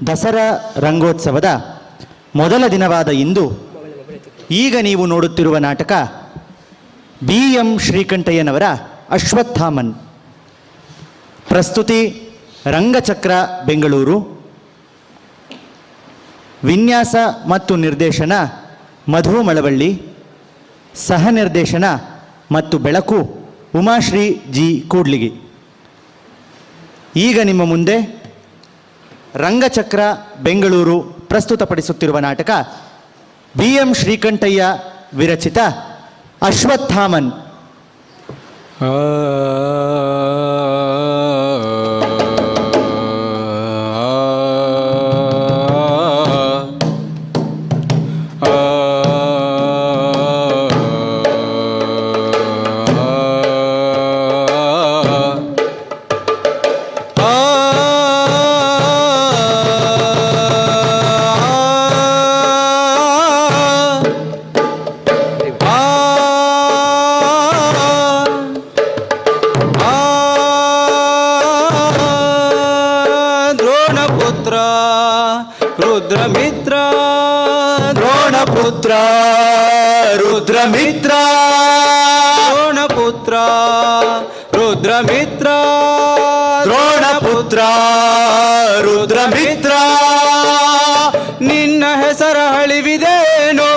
ದಸರಾ ರಂಗೋತ್ಸವದ ಮೊದಲ ದಿನವಾದ ಇಂದು ಈಗ ನೀವು ನೋಡುತ್ತಿರುವ ನಾಟಕ BM ಶ್ರೀಕಂಠಯ್ಯನವರ ಅಶ್ವತ್ಥಾಮನ್. ಪ್ರಸ್ತುತಿ ರಂಗಚಕ್ರ ಬೆಂಗಳೂರು. ವಿನ್ಯಾಸ ಮತ್ತು ನಿರ್ದೇಶನ ಮಧು ಮಳವಳ್ಳಿ. ಸಹ ನಿರ್ದೇಶನ ಮತ್ತು ಬೆಳಕು ಉಮಾಶ್ರೀ ಜಿ ಕೂಡ್ಲಿಗಿ. ಈಗ ನಿಮ್ಮ ಮುಂದೆ ರಂಗಚಕ್ರ ಬೆಂಗಳೂರು ಪ್ರಸ್ತುತಪಡಿಸುತ್ತಿರುವ ನಾಟಕ BM ಶ್ರೀಕಂಠಯ್ಯ ವಿರಚಿತ ಅಶ್ವತ್ಥಾಮನ್. ರುದ್ರಮಿತ್ರ ದ್ರೋಣಪುತ್ರ ರುದ್ರಮಿತ್ರ ದ್ರೋಣಪುತ್ರ ರುದ್ರಮಿತ್ರ ದ್ರೋಣಪುತ್ರ ರುದ್ರಮಿತ್ರ. ನಿನ್ನ ಹೆಸರ ಹಳಿವಿದೇನೋ,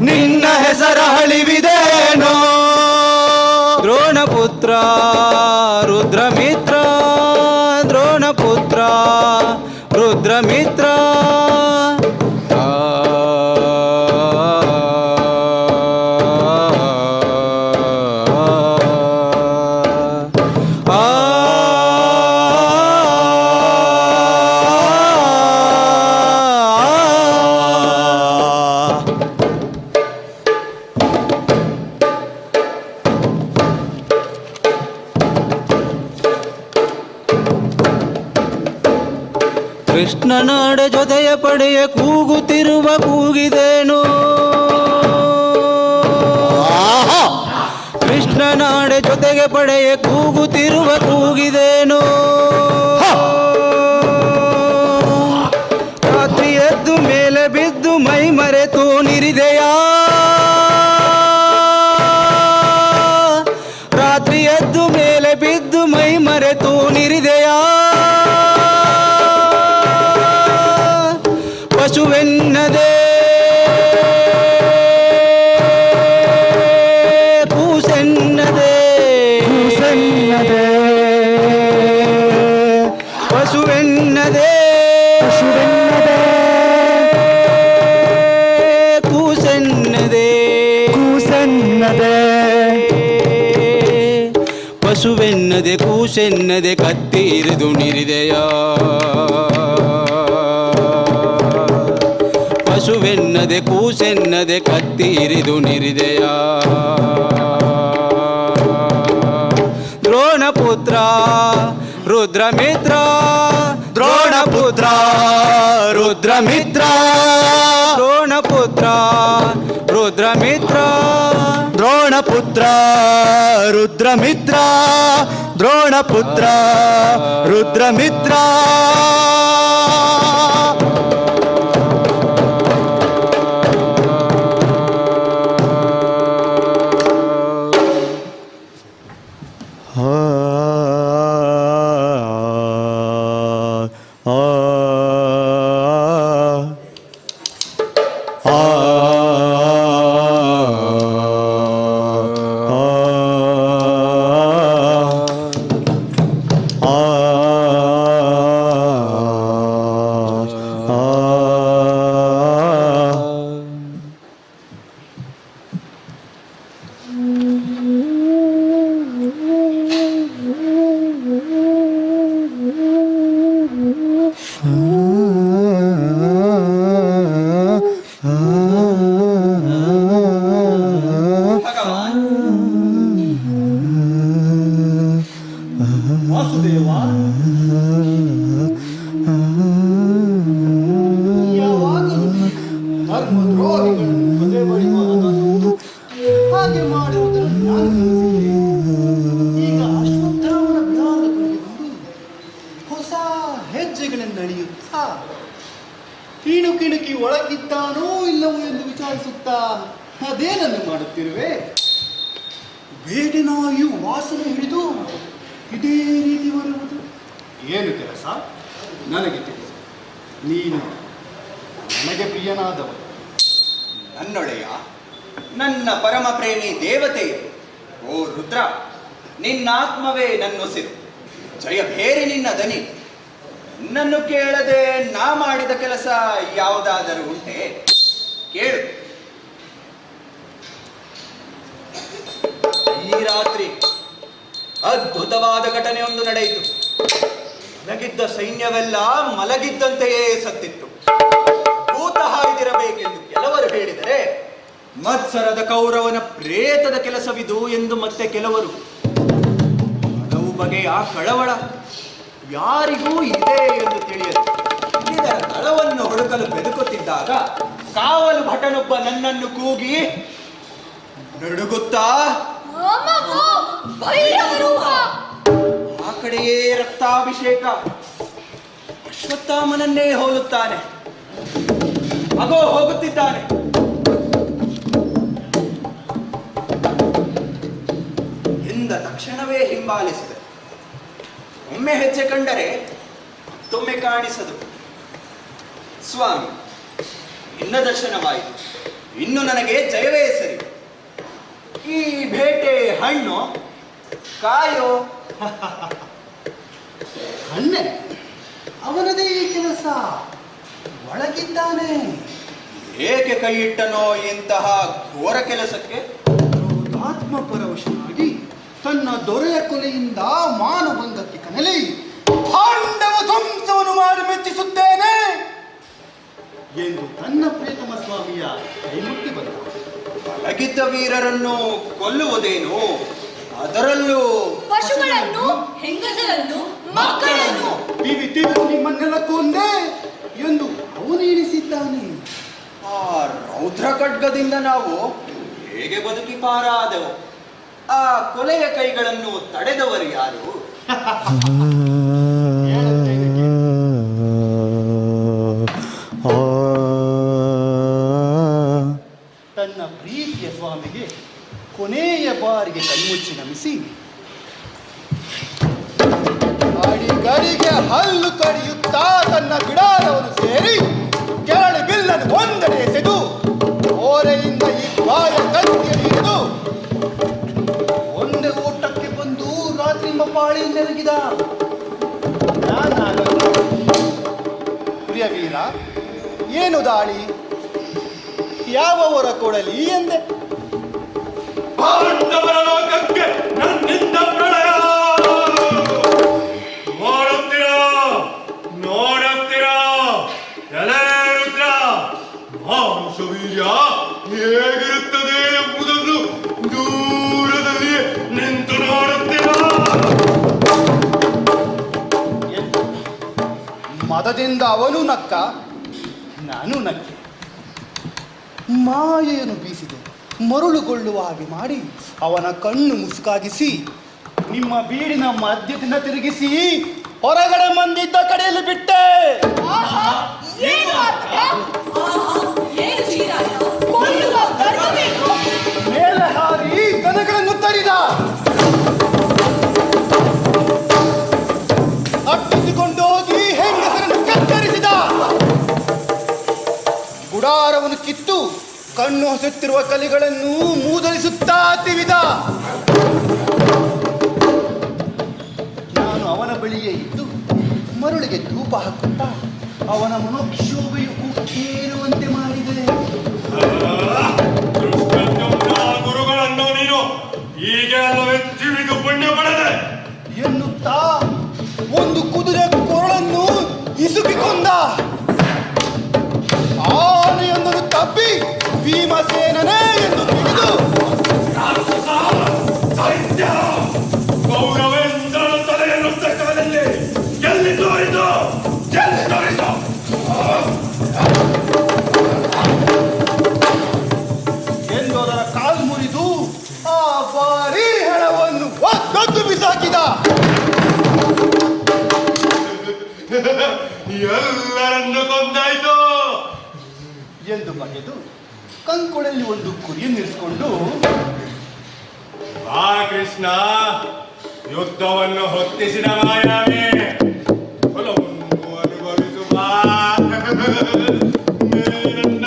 ನಿನ್ನ ಹೆಸರ ಹಳಿವಿದೇನೋ. ದ್ರೋಣಪುತ್ರ ರುದ್ರಮಿತ್ರ ದ್ರೋಣಪುತ್ರ ರುದ್ರಮಿತ್ರ. ಕೃಷ್ಣನಾಡ ಜೊತೆಯ ಪಡೆಯ ಕೂಗುತ್ತಿರುವ ಕೂಗಿದೇನು, ಕೃಷ್ಣನಾಡ ಜೊತೆಗೆ ಪಡೆಯ ಕೂಗುತ್ತಿರುವ ಕೂಗಿದೇನು. ರಾತ್ರಿ ಎದ್ದು ಮೇಲೆ ಬಿದ್ದು ಮೈ ಮರೆತು ನಿರಿದೆಯಾ, ರಾತ್ರಿ ಎದ್ದು ಮೇಲೆ ಬಿದ್ದು ಮೈ ಮರೆತು ನಿರಿದೆಯಾ. ಪಶುವೆನ್ನದೆ ಕೂಸೆನ್ನದೆ ಕೂಸೆನ್ನದೆ ಪಶುವೆನ್ನದೆ ಪಶುವೆನ್ನದೆ ಕೂಸೆನ್ನದೆ ಕೂಸೆನ್ನದೆ ಪಶುವೆನ್ನದೆ ಕೂಸೆನ್ನದೆ ಕತ್ತಿ ಇರಿದು ನಿರಿದೆಯಾ. ಪಶುವೆನ್ನದೆ ಕೂಸೆನ್ನದೆ ಕತ್ತಿ ಇರಿದು ನಿರಿದೆಯಾ. ದ್ರೋಣಪುತ್ರ ರುದ್ರಮಿತ್ರ ದ್ರೋಣಪುತ್ರ ರುದ್ರಮಿತ್ರ ದ್ರೋಣಪುತ್ರ ರುದ್ರಮಿತ್ರ ದ್ರೋಣಪುತ್ರ ರುದ್ರಮಿತ್ರ ದ್ರೋಣಪುತ್ರ ರುದ್ರಮಿತ್ರ. ಕಿಣುಕಿ ಒಳಗಿದ್ದಾನೋ ಇಲ್ಲವೋ ಎಂದು ವಿಚಾರಿಸುತ್ತಾ ಅದೇನನ್ನು ಮಾಡುತ್ತಿರುವೆ? ಬೇಟೆ ನಾಯಿಯು ವಾಸನೆ ಹಿಡಿದು ಇದೇ ರೀತಿ ಬರುವುದು ಏನು ಕೆಲಸ? ನನಗೆ ತಿಳಿಸು. ನೀನು ನನಗೆ ಪ್ರಿಯನಾದವನು. ನನ್ನೊಳೆಯ, ನನ್ನ ಪರಮ ಪ್ರೇಮಿ ದೇವತೆ. ಓ ರುದ್ರ, ನಿನ್ನಾತ್ಮವೇ ನನ್ನೊಸಿರು, ಜಯಭೇರಿ ನಿನ್ನ ದನಿ. ನನ್ನನ್ನು ಕೇಳದೆ ನಾ ಮಾಡಿದ ಕೆಲಸ ಯಾವುದಾದರೂ ಉಂಟೆ? ಕೇಳು. ಈ ರಾತ್ರಿ ಅದ್ಭುತವಾದ ಘಟನೆಯೊಂದು ನಡೆಯಿತು. ಮಲಗಿದ್ದ ಸೈನ್ಯವೆಲ್ಲ ಮಲಗಿದ್ದಂತೆಯೇ ಸತ್ತಿತ್ತು. ಭೂತ ಹಾಯ್ದಿರಬೇಕೆಂದು ಕೆಲವರು ಹೇಳಿದರೆ, ಮತ್ಸರದ ಕೌರವನ ಪ್ರೇತದ ಕೆಲಸವಿದು ಎಂದು ಮತ್ತೆ ಕೆಲವರು. ಹಲವು ಬಗೆಯ ಕಳವಳ ಯಾರಿಗೂ ಇದೆ ಎಂದು ತಿಳಿಯದು. ಇದರ ತಳವನ್ನು ಹುಡುಕಲು ಬೆದುಕುತ್ತಿದ್ದಾಗ ಕಾವಲು ಭಟನೊಬ್ಬ ನನ್ನನ್ನು ಕೂಗಿ ನಡುಗುತ್ತಾ, ಆ ಕಡೆಯೇ ರಕ್ತಾಭಿಷೇಕ, ಅಶ್ವತ್ಥಾಮನನ್ನೇ ಹೋಲುತ್ತಾನೆ, ಅಗೋ ಹೋಗುತ್ತಿದ್ದಾನೆ. ಎಂದ ತಕ್ಷಣವೇ ಹಿಂಬಾಲಿಸಿದೆ. ಒಮ್ಮೆ ಹೆಜ್ಜೆ ಕಂಡರೆ ಮತ್ತೊಮ್ಮೆ ಕಾಣಿಸದು. ಸ್ವಾಮಿ, ನಿನ್ನ ದರ್ಶನವಾಯಿತು, ಇನ್ನು ನನಗೆ ಜಯವೇ ಸರಿ. ಈ ಬೇಟೆ ಹಣ್ಣು ಕಾಯೋ? ಹಣ್ಣೆ ಅವನದೇ ಈ ಕೆಲಸ, ಒಳಗಿದ್ದಾನೆ. ಏಕೆ ಕೈ ಇಟ್ಟನೋ ಇಂತಹ ಘೋರ ಕೆಲಸಕ್ಕೆ? ಆತ್ಮಪರವಶನಾಗಿ ತನ್ನ ದೊರೆಯ ಕೊಲೆಯಿಂದ ಮಾನಭಂಗಕ್ಕೆ ಕನಲಿ ಪಾಂಡವ ಧ್ವಂಸವನ್ನು ಮಾಡಿ ಮೆಚ್ಚಿಸುತ್ತೇನೆ ಎಂದು ತನ್ನ ಪ್ರೇತಮ ಸ್ವಾಮಿಯ ಕೈಮುಟ್ಟಿ ಬಂದ. ಮಲಗಿದ್ದ ವೀರರನ್ನು ಕೊಲ್ಲುವುದೇನು, ಅದರಲ್ಲೂ ಪಶುಗಳನ್ನು, ಹೆಂಗಸರನ್ನು, ಮಕ್ಕಳನ್ನು. ತಿವಿ ನಿಮ್ಮನ್ನೆಲ್ಲ ಕೊಂದೆ ಎಂದು ಅವನು ಎಣಿಸಿದ್ದಾನೆ. ಆ ರೌದ್ರ ಖಡ್ಗದಿಂದ ನಾವು ಹೇಗೆ ಬದುಕಿ ಪಾರಾದೆವು? ಆ ಕೊಲೆಯ ಕೈಗಳನ್ನು ತಡೆದವರು ಯಾರು? ತನ್ನ ಪ್ರೀತಿಯ ಸ್ವಾಮಿಗೆ ಕೊನೆಯ ಬಾರಿಗೆ ಕಣ್ಮುಚ್ಚಿ ನಮಿಸಿ ಗಡಿಗೆ ಹಲ್ಲು ಕಡಿಯುತ್ತಾ ತನ್ನ ಬಿಡಾರವನ್ನು ಸೇರಿ ಕೆರಳಿ ಬಿಲ್ಲನ್ನು ಒಂದೆಡೆ ಎಸೆದು ಓರೆಯಿಂದ ಈ ಬಾಯ ಕತ್ತಿಯಲ್ಲಿ ಹಿಡಿದು ಒಂದೇ ಊಟಕ್ಕೆ ಬಂದು ರಾತ್ರಿ ಪಾಳಿ ನೆರಗಿದ. ಪ್ರಿಯ ವೀರ, ಏನು ದಾಳಿ? ಯಾವವರ ಕೊಡಲಿ ಎಂದೆ. ಪಾಂಡವರ ಲೋಕಕ್ಕೆ ನನ್ನಿಂದ ಪ್ರಳಯ. ನೋಡುತ್ತೀರಾ ಎಲೆ ರುದ್ರ, ಮಾಂಸವೀರ್ಯ ಹೇಗಿರುತ್ತದೆ ಎಂಬುದನ್ನು ದೂರದಲ್ಲಿ ನಿಂತು ನೋಡುತ್ತೀರಾ? ಮದದಿಂದ ಅವನು ನಕ್ಕ, ನಾನು ನಕ್ಕೆ. ಮಾಯೆಯನ್ನು ಬೀಸಿದೆ, ಮರುಳುಗೊಳ್ಳುವ ಹಾಗೆ ಮಾಡಿ ಅವನ ಕಣ್ಣು ಮುಸುಕಾಗಿಸಿ ನಿಮ್ಮ ಬೀಡಿನ ಮಧ್ಯದಿಂದ ತಿರುಗಿಸಿ ಹೊರಗಡೆ ಮಂದಿದ್ದ ಕಡೆಯಲ್ಲಿ ಬಿಟ್ಟೆ. ಮೇಲೆ ಹಾರಿ ದನಗಳನ್ನು ತರಿದ, ಅಟ್ಟಿಸಿಕೊಂಡು ಹೋಗಿ ಹೆಂಗಸರನ್ನು ಕತ್ತರಿಸಿದ. ಗುಡಾರವನ್ನು ಕಿತ್ತು ಕಣ್ಣು ಹೊಸುತ್ತಿರುವ ಕಲಿಗಳನ್ನು ಮೂದಲಿಸುತ್ತಾ ತಿವಿದ. ನಾನು ಅವನ ಬಳಿಯೇ ಇದ್ದು ಮರುಳಿಗೆ ಧೂಪ ಹಾಕುತ್ತಾ ಅವನ ಮನೋಕ್ಷೋಭೆಯು ಉಕ್ಕೇರುವಂತೆ ಮಾಡಿದೆ. ಗುರುಗಳನ್ನು ನೀನು ಹೀಗೆ ಅಲ್ಲವೇ ತಿಳಿದು ಪುಣ್ಯ ಪಡೆದೆ ಎನ್ನುತ್ತಾ ಒಂದು ಕುದುರೆ ಕೊರಳನ್ನು ಇಸುಕಿಕೊಂಡ. ಆನೆಯೊಂದನ್ನು ತಪ್ಪಿ ಭೀಮಸೇನನೇ ಎಂದು ತಿಳಿದು ಗೌರವೇಂದ್ರನ ತಲೆಯನ್ನು ತಕ್ಕದಲ್ಲಿ ಎಲ್ಲಿ ತೋರಿತು, ಎಲ್ಲಿ ತೋರಿತು? ಎಂದು ಅದರ ಕಾಲು ಮುರಿದು ಆ ಭಾರೀ ಹೆಣವನ್ನು ಒದ್ದೊದ್ದು ಬಿಸಾಕಿದ. ಎಲ್ಲರನ್ನು ಕೊಂದಾಯ್ತು, ಎಂದು ಬಗೆದು ಕಂಕೊಳಲ್ಲಿ ಒಂದು ಕುರಿಯನ್ನಿರಿಸಿಕೊಂಡು ಆ ಕೃಷ್ಣ ಯುದ್ಧವನ್ನು ಹೊತ್ತಿಸಿದ ಮಾಯಾವಿ ಫಲವನ್ನು ಅನುಭವಿಸು ಬಾ. ಮೇಲಿನಿಂದ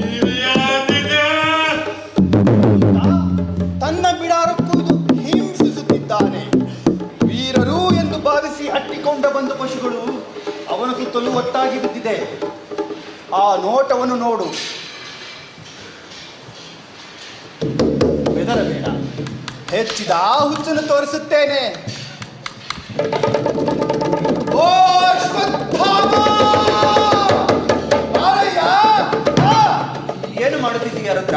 ಹಿರಿಯಾದಿದೆ. ತನ್ನ ಬಿಡಾರಕ್ಕೂ ಇದು ಹಿಂಸಿಸುತ್ತಿದ್ದಾನೆ. ವೀರರು ಎಂದು ಭಾವಿಸಿ ಹಟ್ಟಿಕೊಂಡ ಬಂದ ಪಶುಗಳು ಅವನ ಸುತ್ತಲೂ ಒಟ್ಟಾಗಿ ಬಿದ್ದಿದೆ. ಆ ನೋಟವನ್ನು ನೋಡು. ಬೆದರಬೇಡ, ಹೆಚ್ಚಿದ ಹುಚ್ಚನ್ನು ತೋರಿಸುತ್ತೇನೆ. ಓ ಅಶ್ವತ್ಥಾಮ! ಬಾರಯ್ಯ, ಬಾ. ಏನು ಮಾಡುತ್ತಿದ್ದೀಯ ರುದ್ರ?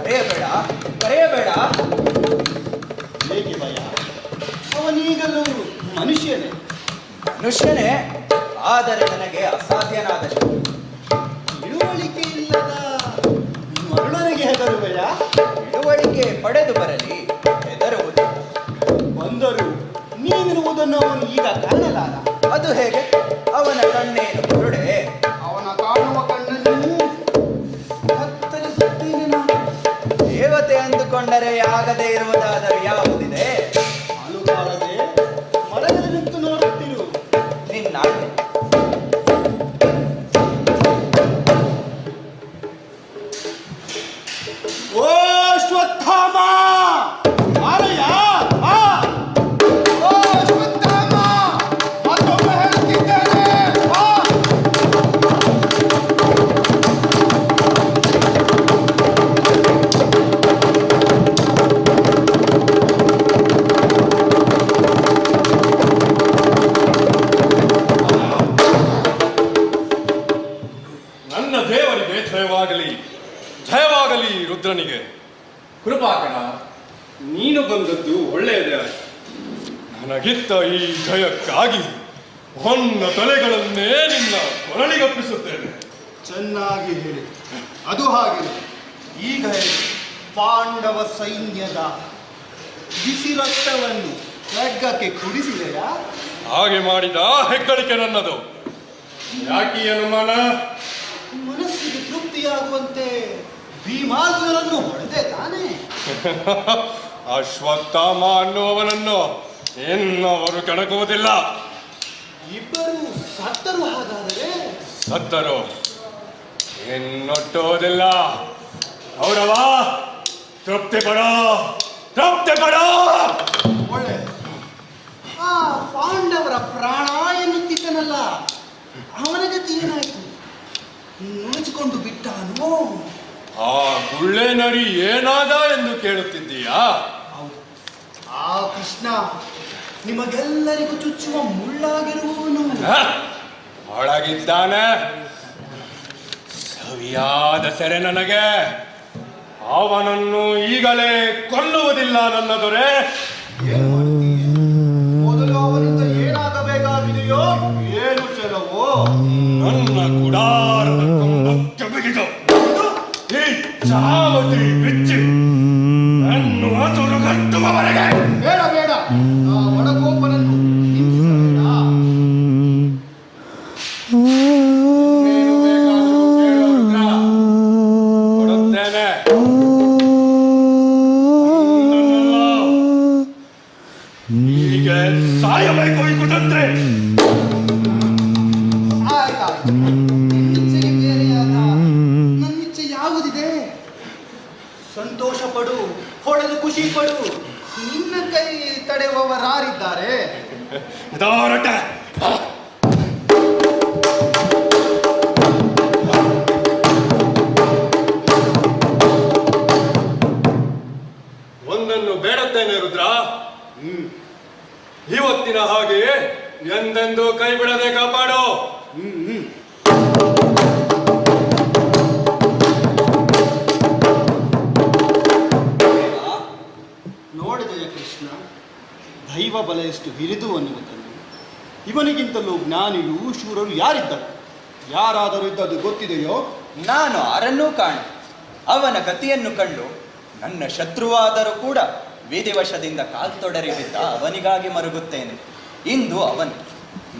ಕರೆಯಬೇಡ, ಕರೆಯಬೇಡ. ಏಕೆ ಭಯ? ಅವನೀಗಲೂ ಮನುಷ್ಯನೇ. ಮನುಷ್ಯನೇ, ಆದರೆ ನನಗೆ ಅಸಾಧ್ಯನಾದ ಶಕ್ತಿ. ತಿಳುವಳಿಕೆ ಇಲ್ಲದ ಮರುಳನಿಗೆ ಹೆದರುವೆಯಾ? ತಿಳುವಳಿಕೆ ಪಡೆದು ಬರಲಿ, ಹೆದರುವುದು. ಬಂದರು ನೀನಿರುವುದನ್ನು ಅವನು ಈಗ ಕಾಣಲಾರ. ಅದು ಹೇಗೆ? ಅವನ ಕಣ್ಣೇನು ಕುರುಡೆ? ಅವನ ಕಾಣುವ ಕಣ್ಣನ್ನು ಕತ್ತರಿಸುತ್ತೇನೆ ನಾನು. ದೇವತೆ ಅಂದುಕೊಂಡರೆ ಆಗದೆ ಇರುವುದಾದರೂ ಯಾವುದಿದೆ? ಅಲುಗಾಡದೆ ಮರದಲ್ಲಿ ನಿಂತು ನೋಡುತ್ತಿರು. ನಿನ್ನಾಣೆ. ಓ ಅಶ್ವತ್ಥಾಮ! ಬಾರಯ್ಯ, ಬಾ. ಓ ಅಶ್ವತ್ಥಾಮ! ಮತ್ತೊಮ್ಮೆ ಹೇಳುತ್ತಿದ್ದೇನೆ, ಬಾ. ನನ್ನ ದೇವರಿಗೆ ಜಯವಾಗಲಿ, ಜಯವಾಗಲಿ ರುದ್ರನಿಗೆ. ಕೃಪಾಕರ, ನೀನು ಬಂದದ್ದು ಒಳ್ಳೆಯದೇ ಆಯಿತು. ನನಗಿತ್ತ ಈ ಜಯಕ್ಕಾಗಿ ಹೊನ್ನ ತಲೆಗಳನ್ನೇ ನಿನ್ನ ಕೊರಳಿಗಪ್ಪಿಸುತ್ತೇನೆ. ಚೆನ್ನಾಗಿ ಹೇಳಿ. ಅದು ಹಾಗೆ. ಈಗ ಹೇಳಿ. ಪಾಂಡವ ಸೈನ್ಯದ ಬಿಸಿ ರಕ್ತವನ್ನು ಖಡ್ಗಕ್ಕೆ ಕುಡಿಸಿದೆಯಾ? ಹಾಗೆ ಮಾಡಿದ ಹೆಗ್ಗಳಿಕೆ ನನ್ನದು. ಯಾಕೀ ಅನುಮಾನ? ಮನಸ್ಸಿಗೆ ತೃಪ್ತಿಯಾಗುವಂತೆ ಭೀಮಾರ್ಜುನರನ್ನು ಹೊಡೆದೆ ತಾನೇ? ಅಶ್ವತ್ಥಾಮ ಅನ್ನುವವನನ್ನು ಇನ್ನವರು ಕೆಣಕುವುದಿಲ್ಲ. ಇಬ್ಬರು ಸತ್ತರು. ಹಾಗಾದರೆ ಸತ್ತರು ಇನ್ನೊಟ್ಟುವುದಿಲ್ಲ. ಕೌರವ, ತೃಪ್ತಿ ಪಡೋ, ತೃಪ್ತಿ ಪಡೋ. ಒಳ್ಳೆ. ಆ ಪಾಂಡವರ ಪ್ರಾಣ ಎನ್ನುತ್ತಿದ್ದನಲ್ಲ, ಅವನ ಗತಿ ಏನಾಯ್ತು? ನುಣುಚಿಕೊಂಡು ಬಿಟ್ಟಾನೋ? ಆ ಗುಳ್ಳೆ ನರಿ ಏನಾದ ಎಂದು ಕೇಳುತ್ತಿದ್ದೀಯಾ? ಹೌದು. ಆ ಕೃಷ್ಣ ನಿಮಗೆಲ್ಲರಿಗೂ ಚುಚ್ಚುವ ಮುಳ್ಳಾಗಿರುವವನು. ಒಳಗಿದ್ದಾನೆ. ಸವಿಯಾದ ಸೆರೆ ನನಗೆ. ಅವನನ್ನು ಈಗಲೇ ಕೊಲ್ಲುವುದಿಲ್ಲ ನನ್ನ ದೊರೆ. ಏನ್ ಮಾಡ್ತೀಯ? ಮೊದಲು ಅವನಿಂದ ಏನಾಗಬೇಕಾಗಿದೆಯೋ ಏನು ಚೆಲವೋ? ನನ್ನ ಗುಡಾರದ ಕೊಂಬಕ್ಕೆ ಬಿಗಿದು ಈ ಚಾವಟಿ ಬಿಚ್ಚಿ ನನ್ನ ಹಸುರು ಕಟ್ಟುವವರೆಗೆ. ಬೇಡ ಬೇಡ, ಆ ಒಳಗೋಪನನ್ನು ಹಿಂಸಿಸಬೇಡ. ಇನ್ನೇನು ಬೇಕಾದರೂ ಕೇಳು ರುದ್ರ, ಕೊಡುತ್ತೇನೆ. ಹೀಗೆ ಸಾಯಬೇಕು ಈ ಕುತಂತ್ರಿ. ಆಯ್ತಾಯ್ತು. ನಿನ್ನಿಚ್ಛೆಗೆ ಬೇರೆಯಾದ ನನ್ನಿಚ್ಛೆ ಯಾವುದಿದೆ? ಸಂತೋಷ ಪಡು, ಹೊಡೆದು ಖುಷಿ ಪಡು. ನಿನ್ನ ಕೈ ತಡೆಯುವವರಾರಿದ್ದಾರೆ? ಹೊರಟೆ. ಒಂದನ್ನು ಬೇಡುತ್ತೇನೆ ರುದ್ರ. ಇವತ್ತಿನ ಹಾಗೆ ಎಂದೆಂದು ಕೈ ಬಿಡದೆ ಕಾಪಾಡು. ನೋಡಿದೆಯ ಕೃಷ್ಣ, ದೈವ ಬಲ ಎಷ್ಟು ಹಿರಿದು ಅನ್ನುವುದನ್ನು. ಇವನಿಗಿಂತಲೂ ಜ್ಞಾನಿಯೂ ಶೂರರು ಯಾರಿದ್ದರು? ಯಾರಾದರೂ ಇದ್ದದ್ದು ಗೊತ್ತಿದೆಯೋ? ನಾನು ಆರನ್ನೂ ಕಾಣೆ. ಅವನ ಗತಿಯನ್ನು ಕಂಡು ನನ್ನ ಶತ್ರುವಾದರೂ ಕೂಡ ವಿಧಿವಶದಿಂದ ಕಾಲ್ತೊಡರಿ ಬಿದ್ದ ಅವನಿಗಾಗಿ ಮರುಗುತ್ತೇನೆ. ಇಂದು ಅವನು,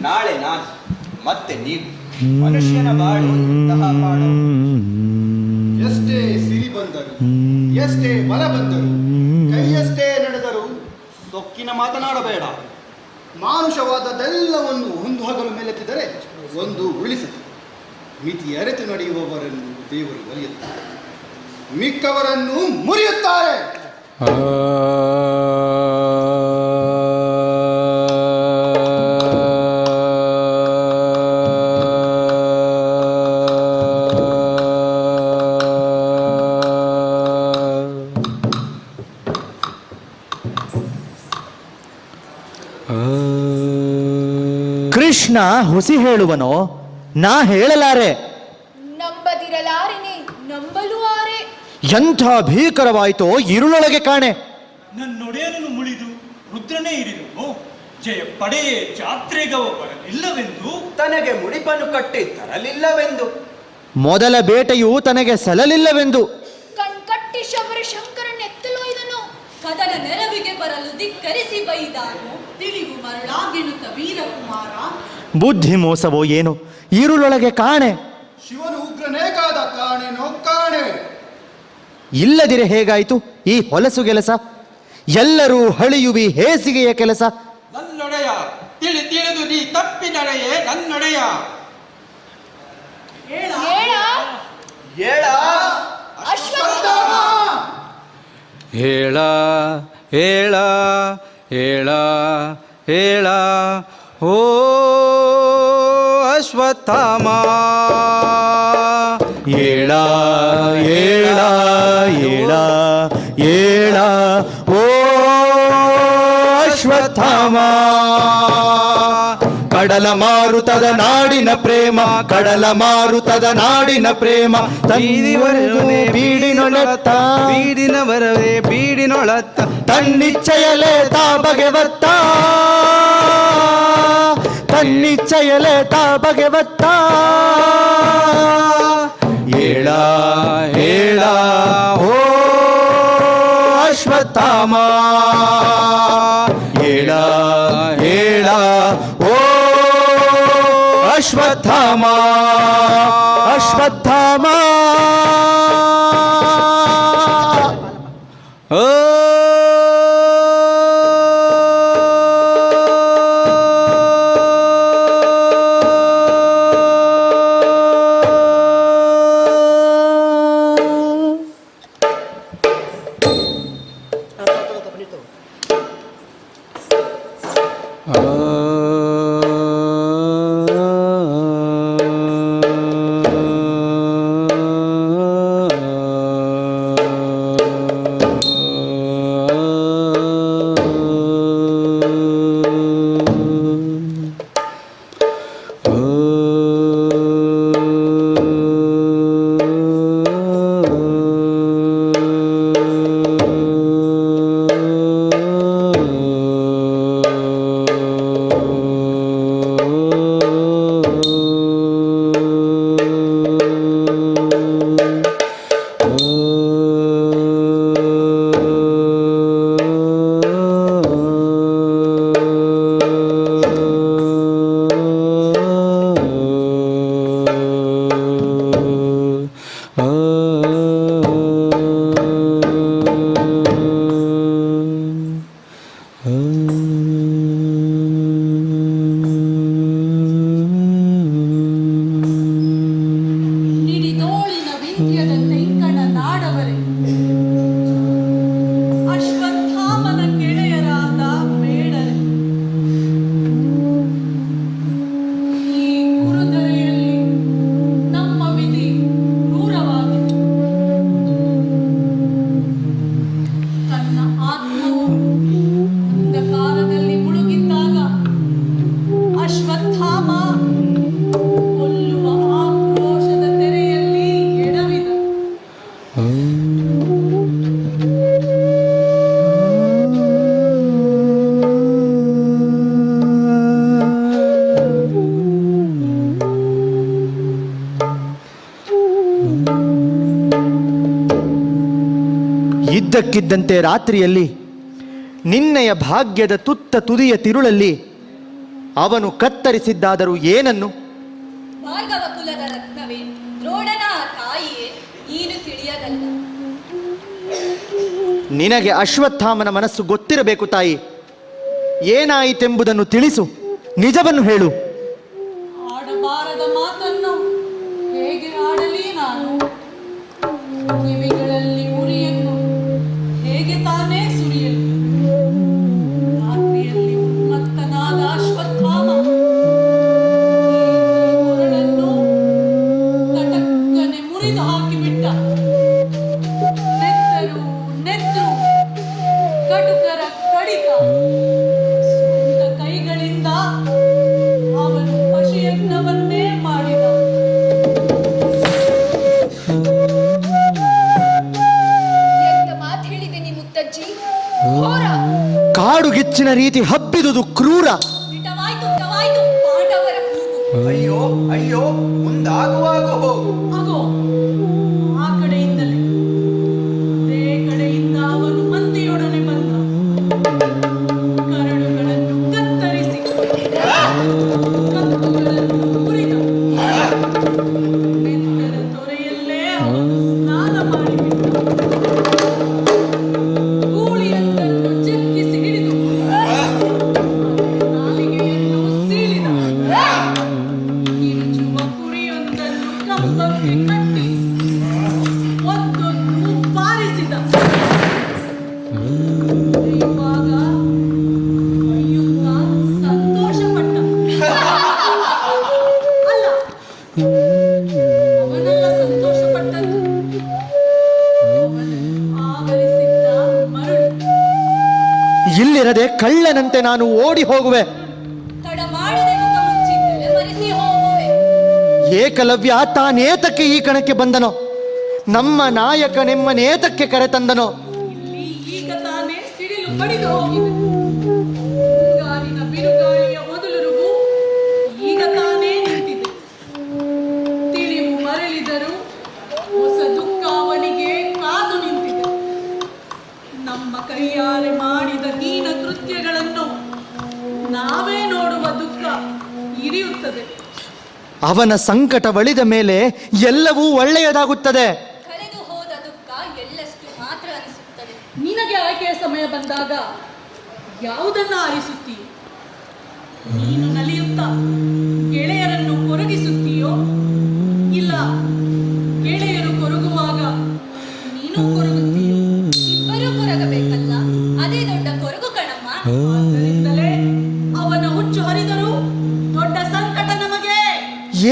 ನಾಳೆ ನಾನು. ಮತ್ತೆ ನೀವು ಮನುಷ್ಯನ ಬಾಳು ಇಂತಹ ಬಾಳು. ಎಷ್ಟೇ ಸಿರಿ ಬಂದರು, ಎಷ್ಟೇ ಬಲ ಬಂದರು, ಕೈಯಷ್ಟೇ ನಡೆದರು ಸೊಕ್ಕಿನ ಮಾತನಾಡಬೇಡ. ಮಾನುಷವಾದದ್ದೆಲ್ಲವನ್ನು ಒಂದು ಹಗಲು ಮೇಲೆತ್ತಿದರೆ ಒಂದು ಉಳಿಸುತ್ತೆ. ಮಿತಿ ಅರೆತು ನಡೆಯುವವರನ್ನು ದೇವರು ಒಲಿಯುತ್ತಾರೆ, ಮಿಕ್ಕವರನ್ನು ಮುರಿಯುತ್ತಾರೆ. ಕೃಷ್ಣ ಹುಸಿ ಹೇಳುವನೋ ನಾ ಹೇಳಲಾರೆ. ನಂಬದಿರಲಾರೆನೆ ನಂಬಲು ಆರೆ. ಎಂಥ ಭೀಕರವಾಯಿತೋ ഇരുಳೊಳಗೆ ಕಾಣೆ. ನನ್ನೊಡೆಯನನ್ನು ಮುಳಿದು ರುದ್ರನೇ ಇರಿದನು. ಜಯ ಪಡೆಯೇ ಜಾತ್ರೆಗವ ಬರಲಿಲ್ಲವೆಂದು ತನಗೆ ಮುಡಿಪನ್ನು ಕಟ್ಟಿ ತರಲಿಲ್ಲವೆಂದು, ಮೊದಲ ಬೇಟೆಯು ತನಗೆ ಸಲಲಿಲ್ಲವೆಂದು, ಕಣ್ಕಟ್ಟಿ ಶಬರ ಶಂಕರನೆತ್ತಲೊಯ್ದನು. ಕದನ ನೆರವಿಗೆ ಬರಲು ಧಿಕ್ಕರಿಸಿ ಬೈದಾನು. ತಿಳಿವು ಮರಳಾಗೆನುತ್ತ ವೀರಕುಮಾರ. ಬುದ್ಧಿ ಮೋಸವೋ ಏನು, ഇരുಳೊಳಗೆ ಕಾಣೆ. ಶಿವನು ಉಗ್ರನೇ ಕಾದ ಕಾಣೆನೋ ಕಾಣೆ. ಇಲ್ಲದಿರೆ ಹೇಗಾಯಿತು ಈ ಹೊಲಸು ಕೆಲಸ? ಎಲ್ಲರೂ ಹಳಿಯುವಿ ಹೇಸಿಗೆಯ ಕೆಲಸ. ನನ್ನೊಡೆಯ ತಿಳಿದು ನೀ ತಪ್ಪಿ ನಡೆಯೇ ನನ್ನೊಡೆಯ. ಹೇಳ ಏಳ ಅಶ್ವತ್ಥಾಮ. ಹೇಳ ಹೇಳ ಹೇಳ ಹೇಳ ಓ ಅಶ್ವತ್ಥಾಮ. ಏಳ ಏಳ ಏಳ ಏಳ ಓ ಅಶ್ವತ್ಥಾಮ. ಕಡಲ ಮಾರುತದ ನಾಡಿನ ಪ್ರೇಮ, ಕಡಲ ಮಾರುತದ ನಾಡಿನ ಪ್ರೇಮ, ತಂದಿವರೆಗೆ ಬೀಡಿನೊಳೆತ್ತ, ಬೀಡಿನ ಬರವೇ ಬೀಡಿನೊಳತ್ತ, ತನ್ನಿಚ್ಛೆಯಲೇ ತಾ ಬಗೆವತ್ತ, ತನ್ನಿಚ್ಛೆಯಲೇ ತಾ ಬಗೆವತ್ತ. ಏಳ ಏಳ ಓ ಅಶ್ವತ್ಥಾಮ. ಏಳ ಏಳ ಓ ಅಶ್ವತ್ಥಾಮ. ಅಶ್ವತ್ಥಾಮ. ಓ ನಿಡಿದೋಳಿನ ವಿಂಧ್ಯದಂತೆ ಇಂಕಣ ನಾಡವರೆ. ಅಶ್ವತ್ಥಾಮನ ಗೆಳೆಯರಾದ ಬೇಡರೆ. ಈ ಗುರುಧರೆಯಲ್ಲಿ ನಮ್ಮ ವಿಧಿ ಕ್ರೂರವಾಗಿದೆ. ತನ್ನ ಆತ್ಮವು ಅಂಧಕಾರದಲ್ಲಿ ಮುಳುಗಿದ್ದಾಗ ಅಶ್ವತ್ಥಾಮ ಕೊಲ್ಲುವ ಆಕ್ರೋಶದ ತೆರೆಯಲ್ಲಿ ಎಡವಿದ. ಇದ್ದಕ್ಕಿದ್ದಂತೆ ರಾತ್ರಿಯಲ್ಲಿ ನಿನ್ನೆಯ ಭಾಗ್ಯದ ತುತ್ತ ತುದಿಯ ತಿರುಳಲ್ಲಿ ಅವನು ಕತ್ತರಿಸಿದ್ದಾದರೂ ಏನನ್ನು? ಭಾರ್ಗವ ಕುಲದ ರತ್ನವೇ, ದ್ರೋಣನ ತಾಯಿಯೇ, ನೀನು ತಿಳಿಯದಲ್ಲ. ನಿನಗೆ ಅಶ್ವತ್ಥಾಮನ ಮನಸ್ಸು ಗೊತ್ತಿರಬೇಕು ತಾಯಿ. ಏನಾಯಿತೆಂಬುದನ್ನು ತಿಳಿಸು, ನಿಜವನ್ನು ಹೇಳು. ಆಡಬಾರದ ಮಾತನ್ನು ಹೇಗೆ ಆಡಲಿ ನಾನು? ಕಿವಿಗಳಲ್ಲಿ ಉರಿಯನ್ನು ಹೇಗೆ ತಾನೇ ಸುರಿಯಲು? ರಾತ್ರಿಯಲ್ಲಿ ಉನ್ಮತ್ತನಾದ ಅಶ್ವತ್ಥಾಮ ಕೊರಳನ್ನು ತಟಕ್ಕನೆ ಮುರಿದು ಹಾಕಿಬಿಟ್ಟ. ನೆತ್ತರು ಕಟುಕರ ಕಡಿತ ಸ್ವಂತ ಕೈಗಳಿಂದ ಅವನು ಪಶುಯಜ್ಞವನ್ನೇ ಮಾಡಿದ. ಎಂತ ಮಾತು ಹೇಳಿದೆ ನೀ ಮುತ್ತಜ್ಜಿ? ಘೋರ! ಕಾಡುಗಿಚ್ಚಿನ ರೀತಿ ಹಬ್ಬಿದುದು ಕ್ರೂರ. ದಿಟವಾಯ್ತು ಪಾಂಡವರ ಕೂಗು. ಅಯ್ಯೋ ಅಯ್ಯೋ, ಮುಂದಾಗುವಾಗ ಹೋಗು. ಆಗೋ ಆ ಕಡೆಯಿಂದಲೇ ಅದೇ ಕಡೆಯಿಂದ ಅವನು ಮಂದಿಯೊಡನೆ ಬಂದ. ಕರಡುಗಳನ್ನು ಕತ್ತರಿಸಿ ಕತ್ತುಗಳನ್ನು ಮುರಿದ. ನೆತ್ತರ ತೊರೆಯಲ್ಲೇ ಅವನು ಸ್ನಾನ ಮಾಡಿಬಿಟ್ಟ. ಗೂಳಿಯೊಂದನ್ನು ಜಗ್ಗಿಸಿ ಹಿಡಿದು ನಾಲಿಗೆಯನ್ನು ಸೀಳಿದ. ಕಿರುಚುವ ಕುರಿಯೊಂದನ್ನು ಕಂಬಕ್ಕೆ ಕಟ್ಟಿ ಒಂದೊಂದು ಬಾರಿಸಿದ. ಇವಾಗ ಅಯ್ಯುತ್ತ ಸಂತೋಷಪಟ್ಟ. ಅಲ್ಲ, ಅವನೆಲ್ಲ ಸಂತೋಷಪಟ್ಟದ್ದು ಅವನು ಆವರಿಸಿದ್ದ ಮರಳು. ಇಲ್ಲಿರದೆ ಕಳ್ಳನಂತೆ ನಾನು ಓಡಿ ಹೋಗುವೆ. ತಡ ಮಾಡದೆ ಮುಖ ಮುಚ್ಚಿದ್ದರೆ ಮರೆಸಿ ಹೋಗುವೆ. ಏಕಲವ್ಯ ತಾನೇತಕ್ಕೆ ಈ ಕಣಕ್ಕೆ ಬಂದನೋ? ನಮ್ಮ ನಾಯಕನೆಮ್ಮನೇತಕ್ಕೆ ಕರೆತಂದನೋ? ಇಲ್ಲಿ ಈಗ ತಾನೇ ಸಿಡಿಲು ಬಡಿದು ಹೋಗಿದೆ. ಮುಂಗಾರಿನ ಬಿರುಗಾಳಿಯ ಮೊದಲುರುಗು ಈಗ ತಾನೇ ನಿಂತಿದೆ. ತಿಳಿವು ಮರಳಿದರೂ ಹೊಸ ದುಃಖ ಅವನಿಗೆ ಕಾದು ನಿಂತಿದೆ. ನಮ್ಮ ಕೈಯಾರೆ ಮಾಡಿದ ಹೀನ ಕೃತ್ಯಗಳನ್ನು ನಾವೇ ನೋಡುವ ದುಃಖ ಇರಿಯುತ್ತದೆ. ಅವನ ಸಂಕಟ ಬಳಿದ ಮೇಲೆ ಎಲ್ಲವೂ ಒಳ್ಳೆಯದಾಗುತ್ತದೆ. ಕಳೆದು ಹೋದ ದುಃಖ ಎಳ್ಳಷ್ಟು ಮಾತ್ರ ಅನಿಸುತ್ತದೆ. ನಿನಗೆ ಆಯ್ಕೆಯ ಸಮಯ ಬಂದಾಗ ಯಾವುದನ್ನು ಆರಿಸುತ್ತೀಯೋ? ನೀನು ನಲಿಯುತ್ತಾ ಗೆಳೆಯರನ್ನು ಕೊರಗಿಸುತ್ತೀಯೋ, ಇಲ್ಲ ಗೆಳೆಯರು ಕೊರಗುವಾಗ ನೀನು ಕೊರಗುತ್ತೀಯೋ? ಇಬ್ಬರು ಕೊರಗಬೇಕಲ್ಲ, ಅದೇ ದೊಡ್ಡ ಕೊರಗು ಕಣಮ್ಮ. ಆದ್ದರಿಂದಲೇ ಅವನ ಹುಚ್ಚು ಹರಿದರೂ ದೊಡ್ಡ ಸಂಕಟ ನಮಗೆ.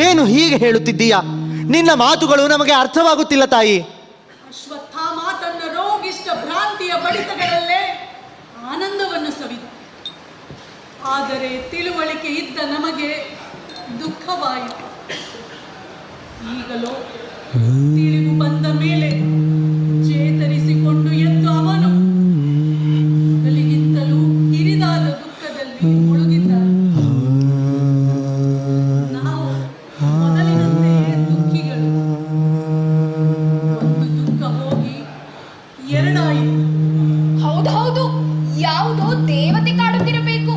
ಏನು ಹೀಗೆ ಹೇಳುತ್ತಿದ್ದೀಯ? ನಿನ್ನ ಮಾತುಗಳು ನಮಗೆ ಅರ್ಥವಾಗುತ್ತಿಲ್ಲ ತಾಯಿ. ಅಶ್ವತ್ಥಾಮ ತನ್ನ ರೋಗಿಷ್ಟ ಭ್ರಾಂತಿಯ ಬಡಿತಗಳಲ್ಲೇ ಆನಂದವನ್ನು ಸವಿದ. ಆದರೆ ತಿಳುವಳಿಕೆ ಇದ್ದ ನಮಗೆ ದುಃಖವಾಯಿತು. ಈಗಲೋ ತಿಳಿವು ಬಂದ ಮೇಲೆ ಚೇತರಿಸಿಕೊಂಡು ಎದ್ದು ಅವನು ಮೊದಲಿಗಿಂತಲೂ ಹಿರಿದಾದ ದುಃಖದಲ್ಲಿ ಮುಳುಗಿದ್ದಾನೆ. ನಾವು ಮೊದಲಿನಂತೆಯೇ ದುಃಖಿಗಳು. ಒಂದು ದುಃಖ ಹೋಗಿ ಎರಡಾಯಿತು. ಹೌದೌದು, ಯಾವುದೋ ದೇವತೆ ಕಾಡುತ್ತಿರಬೇಕು.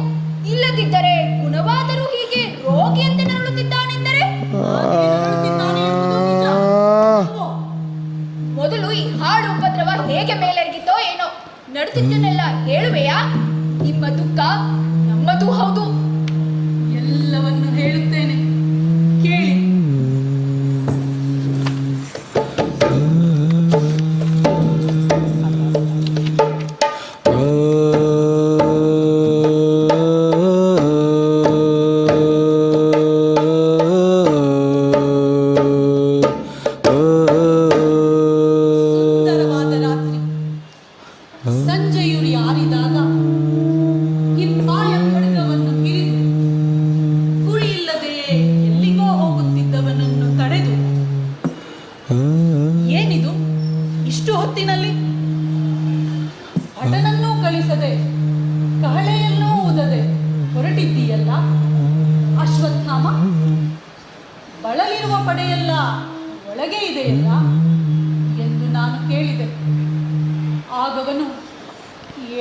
ಇಲ್ಲದಿದ್ದರೆ ಗುಣವಾದರೂ ಹೀಗೆ ರೋಗಿಯಂತೆ ನರಳುತ್ತಿದ್ದಾನೆಂದರೆ ನರಳುತ್ತಿದ್ದಾನೆ ಎಂಬುದು ನಿಜ. ಓ, ಮೊದಲು ಈ ಹಾಡು ಉಪದ್ರವ ಹೇಗೆ ಮೇಲೆರಗಿತೋ ಏನೋ. ನಡುತ್ತಿದ್ದನ್ನೆಲ್ಲ ಹೇಳುವೆಯಾ? ನಿಮ್ಮ ದುಃಖ ನಮ್ಮದೂ ಹೌದು. ಎಲ್ಲವನ್ನು ಹೇಳುತ್ತೇನೆ, ಕೇಳಿ. ಸುಂದರವಾದ ರಾತ್ರಿ. ಸಂಜೆಯುರಿ ಆರಿದಾಗ ಹಿಂಪಾಯ ಖಡ್ಗವನ್ನು ಹಿರಿದು ಗುರಿಯಿಲ್ಲದೆಯೇ ಎಲ್ಲಿಗೋ ಹೋಗುತ್ತಿದ್ದವನನ್ನು ತಡೆದು, ಏನಿದು ಇಷ್ಟು ಹೊತ್ತಿನಲ್ಲಿ? ಭಟನನ್ನೂ ಕಳಿಸದೆ ಕಹಳೆಯನ್ನೂ ಊದದೆ ಹೊರಟಿದ್ದೀಯಲ್ಲ ಅಶ್ವತ್ಥಾಮ? ಬಳಲಿರುವ ಪಡೆಯೆಲ್ಲ ಒಳಗೆ ಇದೆಯಲ್ಲ ಎಂದು ನಾನು ಕೇಳಿದೆ. ಆಗವನು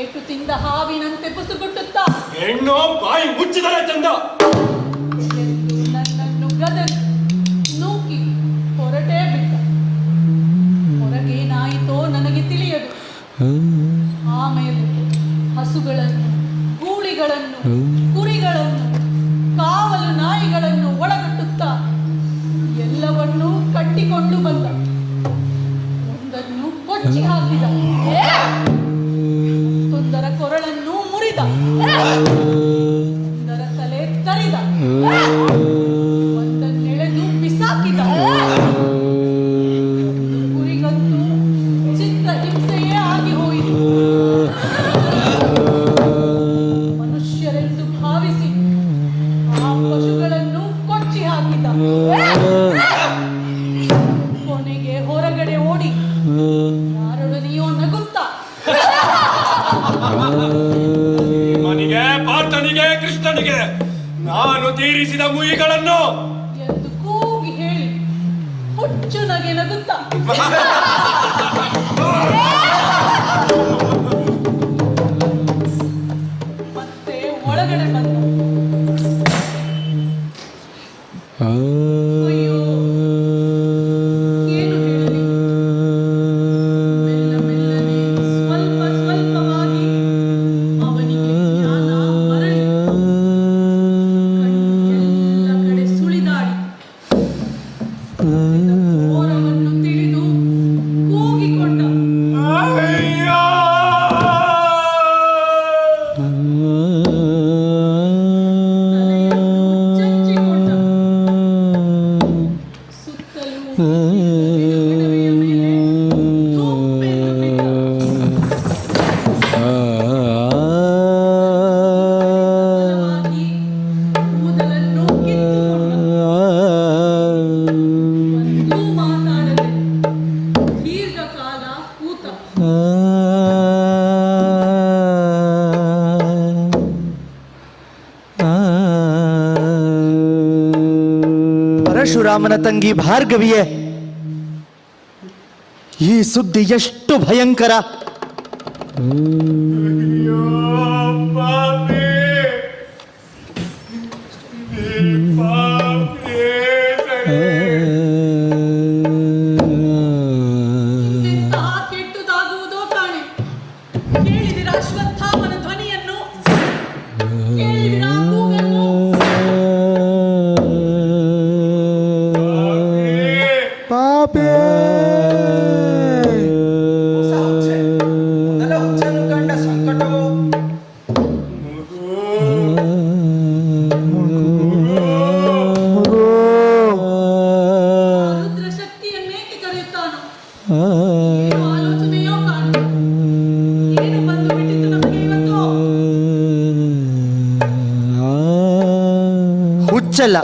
ಏಟು ತಿಂದ ಹಾವಿನಂತೆ ಬುಸುಗುಟ್ಟುತ್ತಾ ಹೆಣ್ಣು ಬಾಯಿ ಮುಚ್ಚಿದರೆ ಚಂದ ಎಂದು ನನ್ನನ್ನು ಗದರಿ ನಾನು ತೀರಿಸಿದ ಮುಯಿಗಳನ್ನು ಎಂದು ಕೂಗಿ ಹೇಳಿ ಹುಚ್ಚು ನಗೆ ನಗುತ್ತಾ ಮತ್ತೆ ಒಳಗಡೆ ಬಂದ. ಅಯ್ಯೋ, ಏನು ಹೇಳಲಿ? ಮೆಲ್ಲ ಮೆಲ್ಲನೆ ಸ್ವಲ್ಪ ಸ್ವಲ್ಪವಾಗಿ ಅವನಿಗೆ ಜ್ಞಾನ ಮರಳಿ ಎಲ್ಲ ಕಡೆ ಸುಳಿದಾಡಿ ಘೋರವನ್ನು ತಿಳಿದು ಕೂಗಿಕೊಂಡ. ತಲೆಯನ್ನು ಚಚ್ಚಿಕೊಂಡ. ಸುತ್ತಲೂ ಬಿಡುಗಡೆಯ ಮೇಲೆ ಧೂಪೆಂದು ಬಿದ್ದ. ಬಲವಾಗಿ ಕೂದಲನ್ನು ಕಿತ್ತುಕೊಂಡ. ಒಂದೂ ಮಾತಾಡದೆ ದೀರ್ಘಕಾಲ ಕೂತ. ಪರಶುರಾಮನ ತಂಗಿ ಭಾರ್ಗವಿಯೇ, ಈ ಸುದ್ದಿ ಎಷ್ಟು ಭಯಂಕರ! ಇಂತೆಂತಹ ಕೆಟ್ಟುದಾಗುವುದೋ ಕಾಣೆ. ಕೇಳಿದಿರ ಅಶ್ವತ್ಥಾಮನ ಧ್ವನಿಯನ್ನು? ಕೇಳಿದಿರ ಕೂಗನ್ನು? ಪಾಪೇ ಹೊಸ ಹುಚ್ಚೆ. ಮೊದಲ ಹುಚ್ಚನ್ನು ಕಂಡ ಸಂಕಟವೋ ಆ ರುದ್ರ ಶಕ್ತಿಯನ್ನೇಕೆ ಕರೆಯುತ್ತಾನೋ? ಏನು ಆಲೋಚನೆಯೋ ಕಾಣೆ. ಏನು ಬಂದು ಬಿಟ್ಟಿತು ನಮಗೆ ಇವತ್ತು? ಹುಚ್ಚಲ್ಲ,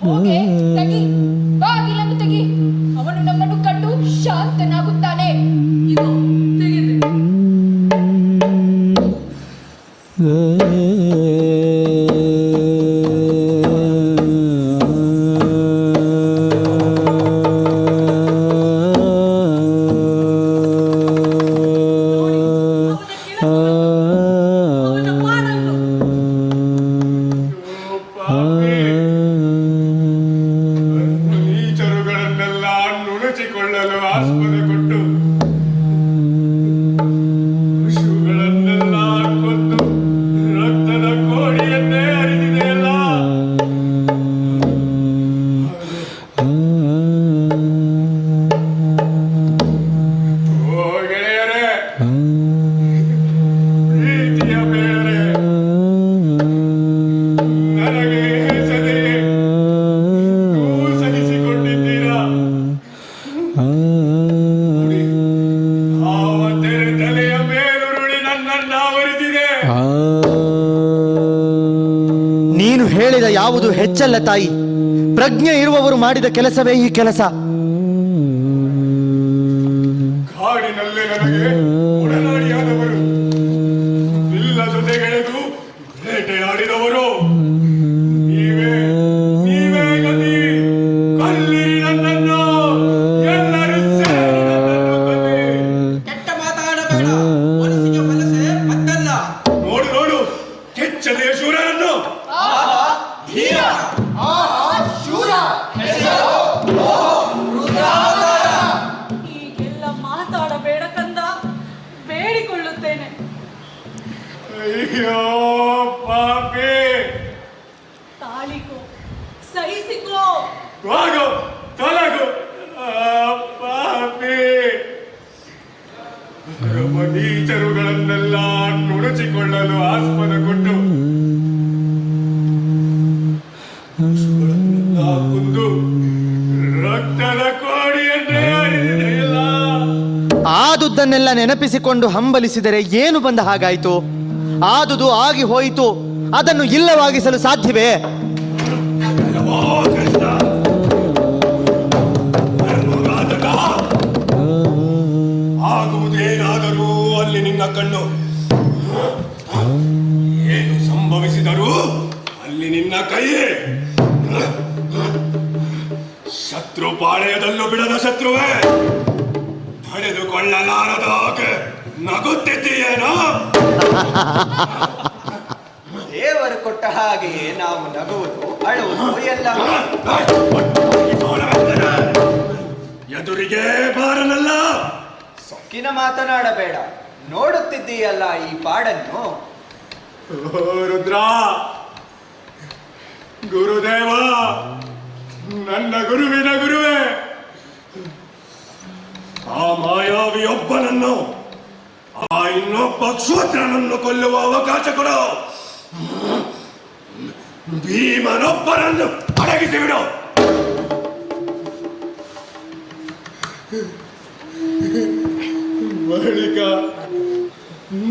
ಹೋಗೆ ತೆಗಿ, ಬಾಗಿಲನ್ನು ತೆಗಿ. ಅವನು ನಮ್ಮನ್ನು ಕಂಡು ಶಾಂತನಾಗುತ್ತಾನೆ. ಇದು ತೆಗೆದೆ. ನೋಡಿ, ಅವನ ಕೆಲಸವನ್ನು, ಅವನ ಪಾಡನ್ನು. ನೀಚರುಗಳನ್ನೆಲ್ಲ ನುಣುಚಿಕೊಳ್ಳಲು ಆಸ್ಪದ ಕೊಟ್ಟು ಪಶುಗಳನ್ನೆಲ್ಲ ಕೊಂದು ರಕ್ತದ ಕೋಡಿಯನ್ನೇ ಹರಿದಿದೆಯಲ್ಲ. ಓ ಗೆಳೆಯರೇ, ಪ್ರೀತಿಯ ಬೇರೆ ನನಗೆ ಹೆಸರೇ ನೀವು ಸಹಿಸಿಕೊಂಡಿದ್ದೀರಾ. ನೋಡಿ, ಹಾವ ತೆರೆ ತಲೆಯ ಮೇಲುರುಳಿ ನನ್ನನ್ನು ಆವರಿಸಿದೆ. ನೀನು ಹೇಳಿದ ಯಾವುದು ಹೆಚ್ಚಲ್ಲ ತಾಯಿ. ಪ್ರಜ್ಞೆ ಇರುವವರು ಮಾಡಿದ ಕೆಲಸವೇ ಈ ಕೆಲಸ. ಕಾಡಿನಲ್ಲೇ ನನಗೆ ಒಡನಾಡಿಯಾದವರು, ಇಲ್ಲ ಜೊತೆಗೆಳೆದು ಬೇಟೆಯಾಡಿದವರು. ನೀವೇ ನೀವೇ ಗತಿ. ಕೊಲ್ಲಿರಿ ನನ್ನನ್ನು, ಎಲ್ಲರೂ ಸೇರಿ ನನ್ನನ್ನು ಕೊಲ್ಲಿ. ಕೆಟ್ಟ ಮಾತಾಡಬೇಡ. ಮನಸ್ಸಿಗೆ ಮನಸ್ಸೇ ಮತ್ತಲ್ಲ. ನೋಡು ನೋಡು, ಕೆಚ್ಚದೆಯ ಶೂರನನ್ನು. ಧೀರ ಹೀಗೆಲ್ಲ ಮಾತಾಡಬೇಡ ಕಂದ, ಬೇಡಿಕೊಳ್ಳುತ್ತೇನೆ. ಅಯ್ಯೋ ಪಾಪಿ, ತಾಳಿಕೋ, ಸಹಿಸಿಕೋ. ಹೋಗು ತೊಲಗು. ಪಾಪಿ, ನೀಚರುಗಳನ್ನೆಲ್ಲ ನುಣುಚಿಕೊಳ್ಳಲು ಆಸ್ಪದ ಕೊಟ್ಟು ಪಶುಗಳನ್ನೆಲ್ಲ ಕೊಂದು ರಕ್ತದ ಕೋಡಿಯನ್ನೇ ಹರಿದಿದೆಯಲ್ಲ. ಆದುದನ್ನೆಲ್ಲ ನೆನಪಿಸಿಕೊಂಡು ಹಂಬಲಿಸಿದರೆ ಏನು ಬಂದ ಹಾಗಾಯಿತು? ಆದುದು ಆಗಿ ಹೋಯಿತು, ಅದನ್ನು ಇಲ್ಲವಾಗಿಸಲು ಸಾಧ್ಯವೇ? ಓ ಕೃಷ್ಣ, ಧರ್ಮಘಾತಕ. ಆಗುವುದೇನಾದರೂ ಅಲ್ಲಿ ನಿನ್ನ ಕಣ್ಣು. ಏನು ಸಂಭವಿಸಿದರೂ ಅಲ್ಲಿ ನಿನ್ನ ಕೈ ಶತ್ರು ಪಾಳೆಯದಲ್ಲೂ ಬಿಡದ ಶತ್ರುವೇ, ತಡೆದುಕೊಳ್ಳಲಾರದ ಹಾಗೆ ನಗುತ್ತಿದ್ದೀಯೇನೋ? ದೇವರು ಕೊಟ್ಟ ಹಾಗೆಯೇ ನಾವು ನಗುವುದು ಅಳುವುದು ಎಲ್ಲ. ಎದುರಿಗೆ ಬಾರನಲ್ಲ, ಸೊಕ್ಕಿನ ಮಾತನಾಡಬೇಡ. ನೋಡುತ್ತಿದ್ದೀಯಲ್ಲ ಈ ಪಾಡನ್ನು. ಓ ರುದ್ರ, ಗುರುದೇವ, ನನ್ನ ಗುರುವಿನ ಗುರುವೇ, ಆ ಮಾಯಾವಿಯೊಬ್ಬನನ್ನು, ಆ ಇನ್ನೊಬ್ಬ ಕ್ಷೂತ್ರನನ್ನು ಕೊಲ್ಲುವ ಅವಕಾಶ ಕೊಡು. ಭೀಮನೊಬ್ಬನನ್ನು ಅಡಗಿಸಿ ಬಿಡು. ಬಳಿಕ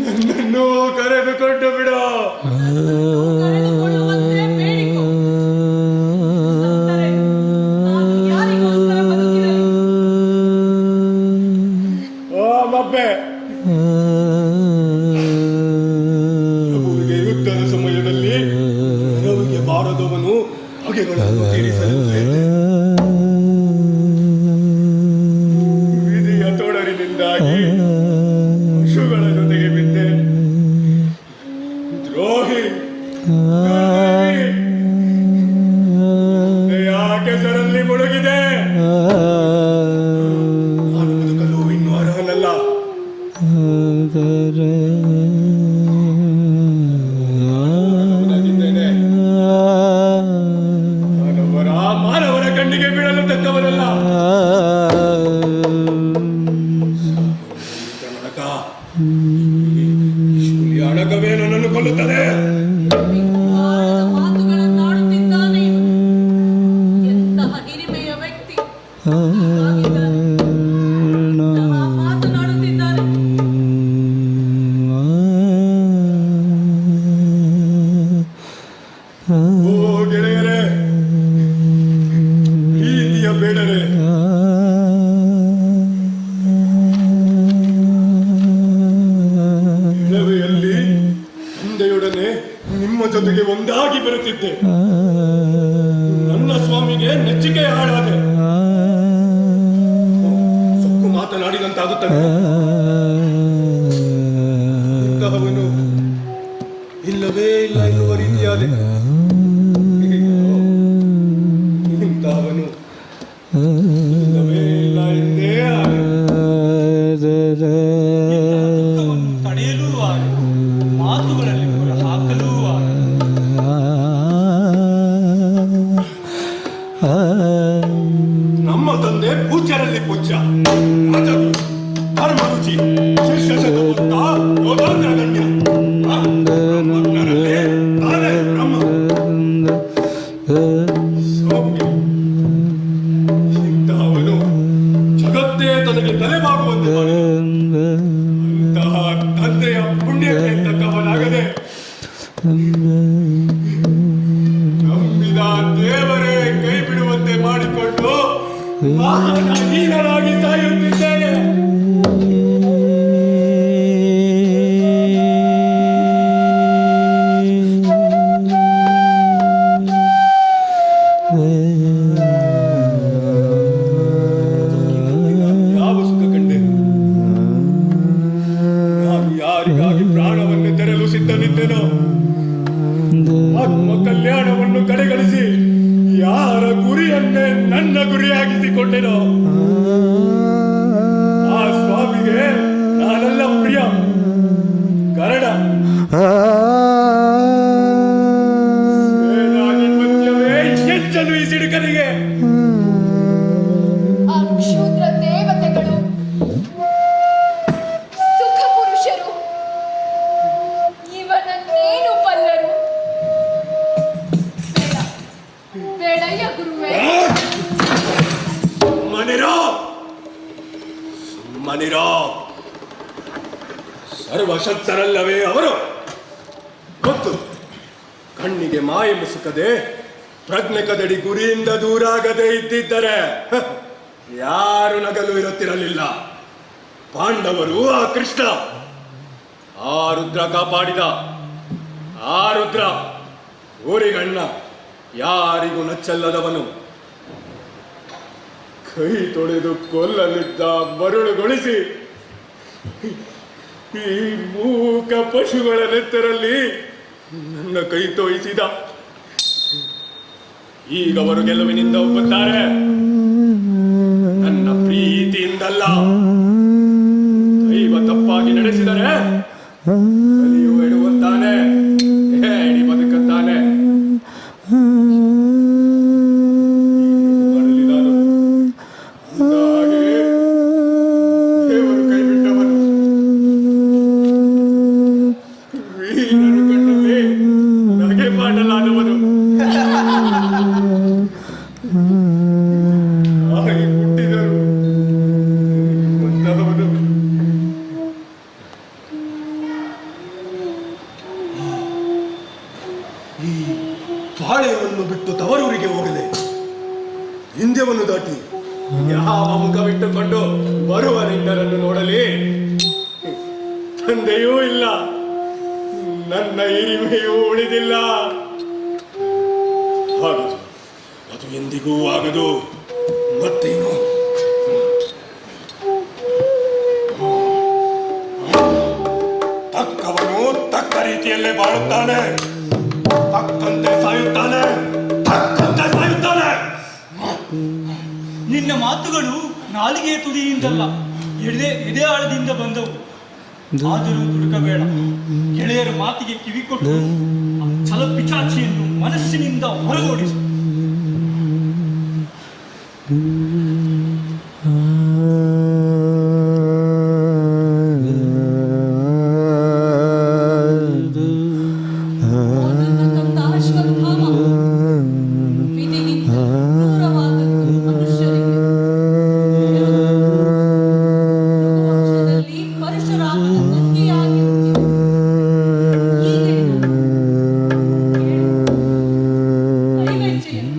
ನನ್ನನ್ನು ಕರೆದುಕೊಂಡು ಬಿಡು. ಕರೆದುಕೊಳ್ಳುವಂತೆ ಬೇಡಿಕೋ. ಸತ್ತರೆ ನಾನು ಯಾರಿಗೋಸ್ಕರ ಬದುಕಿದೆ? ಓ ಮಬ್ಬೆ, ಪ್ರಭುವಿಗೆ ಯುದ್ಧದ ಸಮಯದಲ್ಲಿ ನೆರವಿಗೆ ಬಾರದವನು ಬಗೆಗಳನ್ನು ತೀರಿಸಲಿದೆ. ವಿಧಿಯ ತೊಡರಿನಿಂದಾಗಿ ಪಶುಗಳ ಜೊತೆಗೆ ಬಿದ್ದೆ. ದ್ರೋಹಿ, ಕೆಸರಲ್ಲಿ ಮುಳುಗಿದೆ. ನಾನು ಬದುಕಲು ಇನ್ನೂ ಅರ್ಹನಲ್ಲ. ನಾನಾಗಿದ್ದೇನೆ. ಮಾನವರ ಕಣ್ಣಿಗೆ ಬೀಳಲು ತಕ್ಕವನಲ್ಲ. ನರಕ, ಶೂಲಿಯ ಅಣಕವೇ ನನ್ನನ್ನು ಕೊಲ್ಲುತ್ತದೆ. ವಿಕಾರದ ಮಾತುಗಳನ್ನಾಡುತ್ತಿದ್ದಾನೆ ಇವನು. ಎಂತಹ ಹಿರಿಮೆಯ ವ್ಯಕ್ತಿ ಆಗಿದ್ದಾನೆ. ಎಂತಹ ಮಾತನಾಡುತ್ತಿದ್ದಾನೆ. ಓ ಗೆಳೆಯರೇ, ಪ್ರೀತಿಯ ಬೇಡರೆ, ಇಳವೆಯಲ್ಲಿ ತಂದೆಯೊಡನೆ ನಿಮ್ಮ ಜೊತೆಗೆ ಒಂದಾಗಿ ಬರುತ್ತಿದ್ದೆ. ನನ್ನ ಸ್ವಾಮಿಗೆ ನೆಚ್ಚಿಗೆ ಹಾಳಾದೆ. ಸೊಕ್ಕು ಮಾತನಾಡಿದಂತಾಗುತ್ತದೆ. ಇಂತಹವನು ಇಲ್ಲವೇ ಇಲ್ಲ ಎನ್ನುವ ರೀತಿಯಾದ ಇಂತಹವನು ಇಲ್ಲವೇ ಇಲ್ಲ ಎಂದೇ ಆದೆ. ದುಃಖವನ್ನು ತಡೆಯಲೂ ಆಗ, ಮಾತುಗಳಲ್ಲಿ ಹೊರ ಹಾಕಲೂ ಆಗ. ನಮ್ಮ ತಂದೆ ಪೂಜ್ಯರಲ್ಲಿ ಪೂಜ್ಯ, ರಾಜಗುರು, ಧರ್ಮರುಚಿ, ಶಿಷ್ಯ ಶತಪುತ್ರ, ಯೋಧಾಗ್ರಗಣ್ಯ. ಬ್ರಹ್ಮಜ್ಞರಲ್ಲಿ ತಾನೇ ಬ್ರಹ್ಮ. ಸೌಮ್ಯ. ಇಂತಹವನು ಜಗತ್ತೇ ತನಗೆ ತಲೆಬಾಗುವಂತೆ ಮಾಡಿದ. ಅಂತಹ ತಂದೆಯ ಪುಣ್ಯಕ್ಕೆ ತಕ್ಕವನಾಗದೆ ನಂಬಿದ ದೇವರೇ ಕೈ ಬಿಡುವಂತೆ ಮಾಡಿಕೊಂಡು ಹೀನರಾಗಿ ಸಾಯುತ್ತಿದ್ದೇನೆ. ಯಾವ ಸುಖ ಕಂಡೆ? ನಾನು ಯಾರಿಗಾಗಿ ಪ್ರಾಣವನ್ನು ತೆರಲು ಸಿದ್ಧನಿದ್ದೇನೋ, ಆತ್ಮ ಕಲ್ಯಾಣವನ್ನು ಕಡೆಗಣಿಸಿ ಯಾರ ಗುರಿಯನ್ನೇ ನನ್ನ ಗುರಿಯಾಗಿಸಿಕೊಂಡೆನೋ, ಆ ಸ್ವಾಮಿಗೆ ನಾನೆಲ್ಲ ಪ್ರಿಯ. ಕರಡ ಸೇನಾಧಿಪತ್ಯವೇ ಹೆಚ್ಚಲು ಈ ಸಿಡುಕನಿಗೆ. ಆ ಕ್ಷುದ್ರ ದೇವತೆಗಳು, ಸುಖ ಪುರುಷರು, ಇವನನ್ನೇನು ಬಲ್ಲರು? ಬೇಡ, ಬೇಡಯ್ಯ ಗುರುವೇ. ಮನಿರೋ ಮನಿರೋ, ಸರ್ವಶಕ್ತರಲ್ಲವೇ ಅವರು? ಗೊತ್ತು, ಕಣ್ಣಿಗೆ ಮಾಯ ಮುಸುಕದೆ ಪ್ರಜ್ಞೆ ಕದಡಿ ಗುರಿಯಿಂದ ದೂರಾಗದೆ ಇದ್ದಿದ್ದರೆ ಯಾರು ನಗಲು ಇರುತ್ತಿರಲಿಲ್ಲ. ಪಾಂಡವರು, ಆ ಕೃಷ್ಣ, ಆ ರುದ್ರ ಕಾಪಾಡಿದ. ಆ ರುದ್ರ ಊರಿಗಣ್ಣ ಯಾರಿಗೂ ನಚ್ಚಲ್ಲದವನು ಕೈ ತೊಳೆದು ಕೊಲ್ಲಲಿದ್ದ ಮರುಳುಗೊಳಿಸಿ ಈ ಮೂಕ ಪಶುಗಳ ನೆತ್ತರಲ್ಲಿ ನನ್ನ ಕೈ ತೋಯಿಸಿದ. ಈಗ ಅವರು ಗೆಲುವಿನಿಂದ ಒಪ್ಪುತ್ತಾರೆ, ನನ್ನ ಪ್ರೀತಿಯಿಂದಲ್ಲ. ದೈವ ತಪ್ಪಾಗಿ ನಡೆಸಿದರೆ ಕಲಿಯು ಎಡುವಂತಾನೆ, ಹೇಳಿ ಬದುಕುತ್ತಾನೆ. ಬರಲಿ ನಾನು ಹಾಗೆ ದೇವರು ಕೈ ಬಿಟ್ಟವನು, ವೀರರು ಕಣ್ಣಲ್ಲಿ ನಗೆ ಮಾಡಲಾದವನು, ಹಾಗೆ ಹುಟ್ಟಿದರು ಕೊಂದವನು. ಈ ಪಾಳೆಯವನ್ನು ಬಿಟ್ಟು ತವರೂರಿಗೆ ಹೋಗದೆ ಹಿಂದೆವನ್ನು ದಾಟಿ ಯಾವ ಮುಖವಿಟ್ಟುಕೊಂಡು ಬರುವ ನಿನ್ನರನ್ನು ನೋಡಲಿ. ತಂದೆಯೂ ಇಲ್ಲ, ನನ್ನ ಹಿರಿಮೆಯೂ ಉಳಿದಿಲ್ಲ. ಆಗದು, ಅದು ಎಂದಿಗೂ ಆಗದು. ಮತ್ತೇನು? ತಕ್ಕವನು ತಕ್ಕ ರೀತಿಯಲ್ಲೇ ಬಾಳುತ್ತಾನೆ, ತಕ್ಕಂತೆ ಸಾಯುತ್ತಾನೆ, ತಕ್ಕಂತೆ ಸಾಯುತ್ತಾನೆ. ನಿನ್ನ ಮಾತುಗಳು ನಾಲಿಗೆಯ ತುದಿಯಿಂದಲ್ಲ, ಎದೆ ಆಳದಿಂದ ಬಂದವು. ಆದರೂ ದುಡುಕಬೇಡ. ಗೆಳೆಯರ ಮಾತಿಗೆ ಕಿವಿಕೊಟ್ಟು ಆ ಛಲ ಪಿಚಾಚಿಯನ್ನು ಮನಸ್ಸಿನಿಂದ ಹೊರಗೋಡಿಸು. ಓದುತ್ತಕ್ಕಂಥ ಅಶ್ವತ್ಥಾಮ ವಿಧಿಗಿಂತ ಕ್ರೂರವಾದದ್ದು ಮನುಷ್ಯರಿಗೆ. ವಂಶದಲ್ಲಿ ಪರಶುರಾಮನ ತಂದೆಯಾಗಿ ಹುಟ್ಟಿದ ಈ ಗೆಳೆಯ ಕೈವೆಚ್ಚೆಯನ್ನು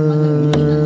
ಮಗ ನೀನಲ್ಲ.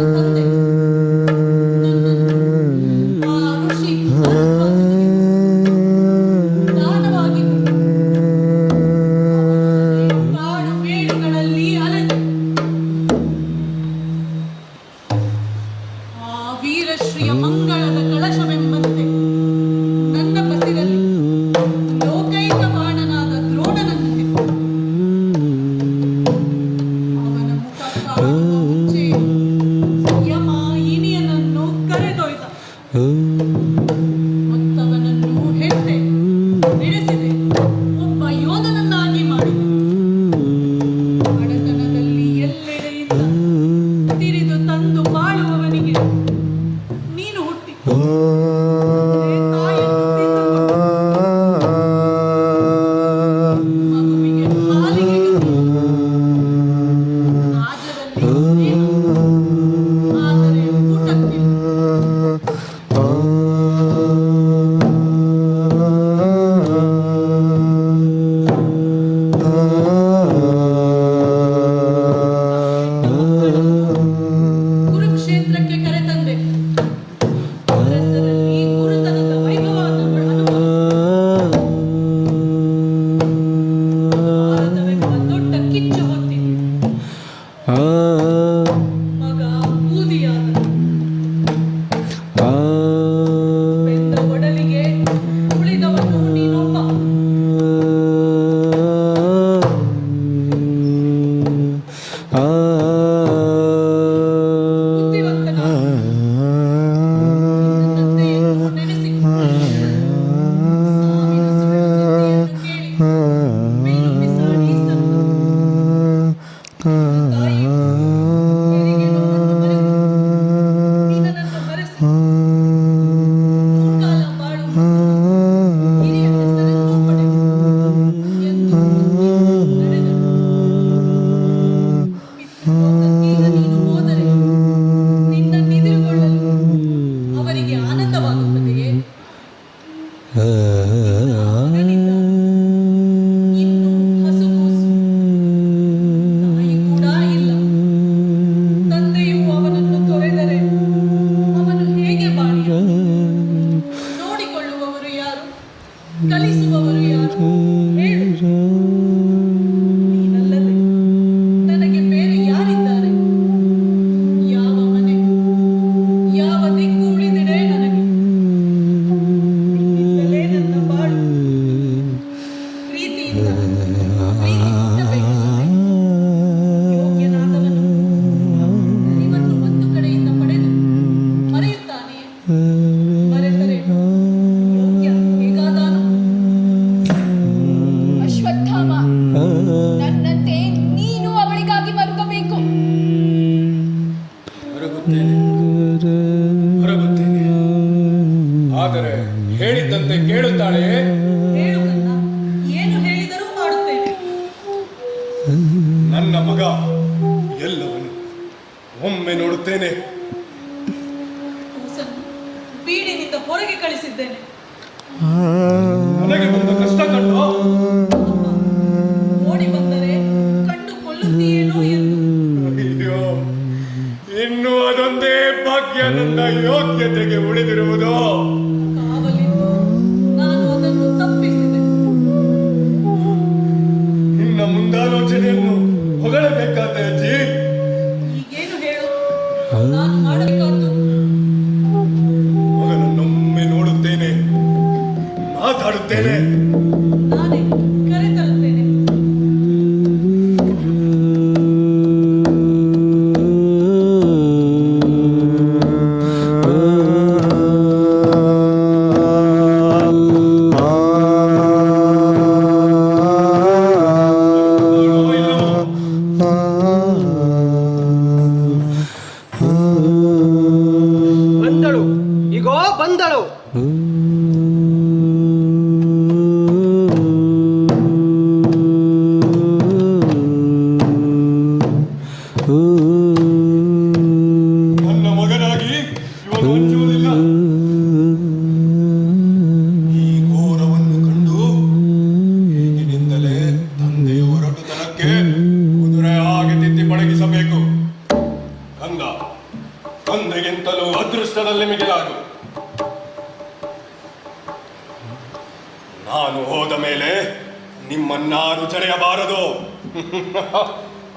ನನ್ನ ಮಗ ಎಲ್ಲವನು ಒಮ್ಮೆ ನೋಡುತ್ತೇನೆ. ಕೂಸನ್ನು ಬೀಡಿನಿಂದ ಹೊರಗೆ ಕಳಿಸಿದ್ದೇನೆ. ನನಗೆ ಬಂದ ಕಷ್ಟ ಕಂಡು ಓಡಿ ಬಂದರೆ ಕಂಡುಕೊಳ್ಳುತ್ತೀಯೇನೋ ಎಂದು. ಅಯ್ಯೋ, ಇನ್ನು ಅದೊಂದೇ ಭಾಗ್ಯ ನನ್ನ ಯೋಗ್ಯತೆಗೆ ಉಳಿದಿರುವುದು. ಕಾವಲಿದ್ದು ನಾನು ಅದನ್ನು ತಪ್ಪಿಸಿದೆ. ನಿನ್ನ ಮುಂದಾಲೋಚನೆಯನ್ನು ಹೊಗಳಬೇಕಾದ ಅಜ್ಜಿ. ಈಗೇನು ಹೇಳು, ನಾನು ಮಾಡಬೇಕಾದ್ದು? ಮಗನನ್ನೊಮ್ಮೆ ನೋಡುತ್ತೇನೆ, ಮಾತಾಡುತ್ತೇನೆ. ನಾನೇ ಕರೆತರುತ್ತೇನೆ. ಬಂದಳು, ಈಗೋ ಬಂದಳು. ನನ್ನ ಮಗನಾಗಿ ಇವನು ಹಂಚುವುದಿಲ್ಲ. ಈ ಘೋರವನ್ನು ಕಂಡು ಈಗಿನಿಂದಲೇ ತಂದೆಯ ಹೊರಟುತನಕ್ಕೆ ಕುದುರೆ ಹಾಗೆ ತಿದ್ದಿ ಪಳಗಿಸಬೇಕು. ಕಂದ, ತಂದೆಗಿಂತಲೂ ಅದೃಷ್ಟದಲ್ಲಿ ಮಿಗಿಲಾಗು. ನಾನು ಹೋದ ಮೇಲೆ ನಿಮ್ಮನ್ನಾರು ಜಡೆಯಬಾರದು.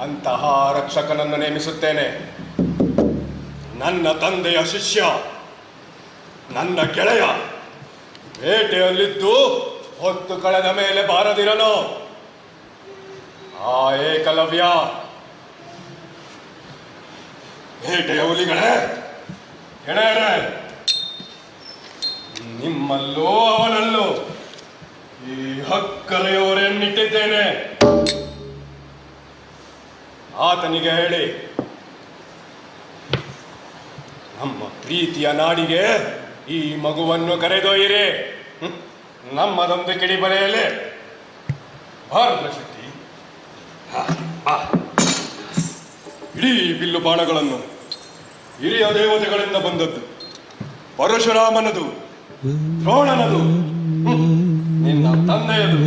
ಅಂತಹ ರಕ್ಷಕನನ್ನು ನೇಮಿಸುತ್ತೇನೆ. ನನ್ನ ತಂದೆಯ ಶಿಷ್ಯ, ನನ್ನ ಗೆಳೆಯ, ಬೇಟೆಯಲ್ಲಿದ್ದು ಹೊತ್ತು ಕಳೆದ ಮೇಲೆ ಬಾರದಿರನು ಆ ಏಕಲವ್ಯ. ಬೇಟೆಯ ಹುಲಿಗಳೇ, ಗೆಳೆಯರೇ, ನಿಮ್ಮಲ್ಲೂ ಅವನಲ್ಲೂ ಈ ಹಕ್ಕರೆಯವರೆನ್ನಿಟ್ಟಿದ್ದೇನೆ. ಆತನಿಗೆ ಹೇಳಿ, ನಮ್ಮ ಪ್ರೀತಿಯ ನಾಡಿಗೆ ಈ ಮಗುವನ್ನು ಕರೆದೊಯ್ಯಿರಿ. ನಮ್ಮದೊಂದು ಕಿಡಿಬಲೆಯಲ್ಲಿ ಭಾರತ ಶಕ್ತಿ. ಇಡೀ ಬಿಲ್ಲು ಬಾಣಗಳನ್ನು ಹಿರಿಯ ದೇವತೆಗಳಿಂದ ಬಂದದ್ದು. ಪರಶುರಾಮನದು, ದ್ರೋಣನದು, ನಿನ್ನ ತಂದೆಯದು.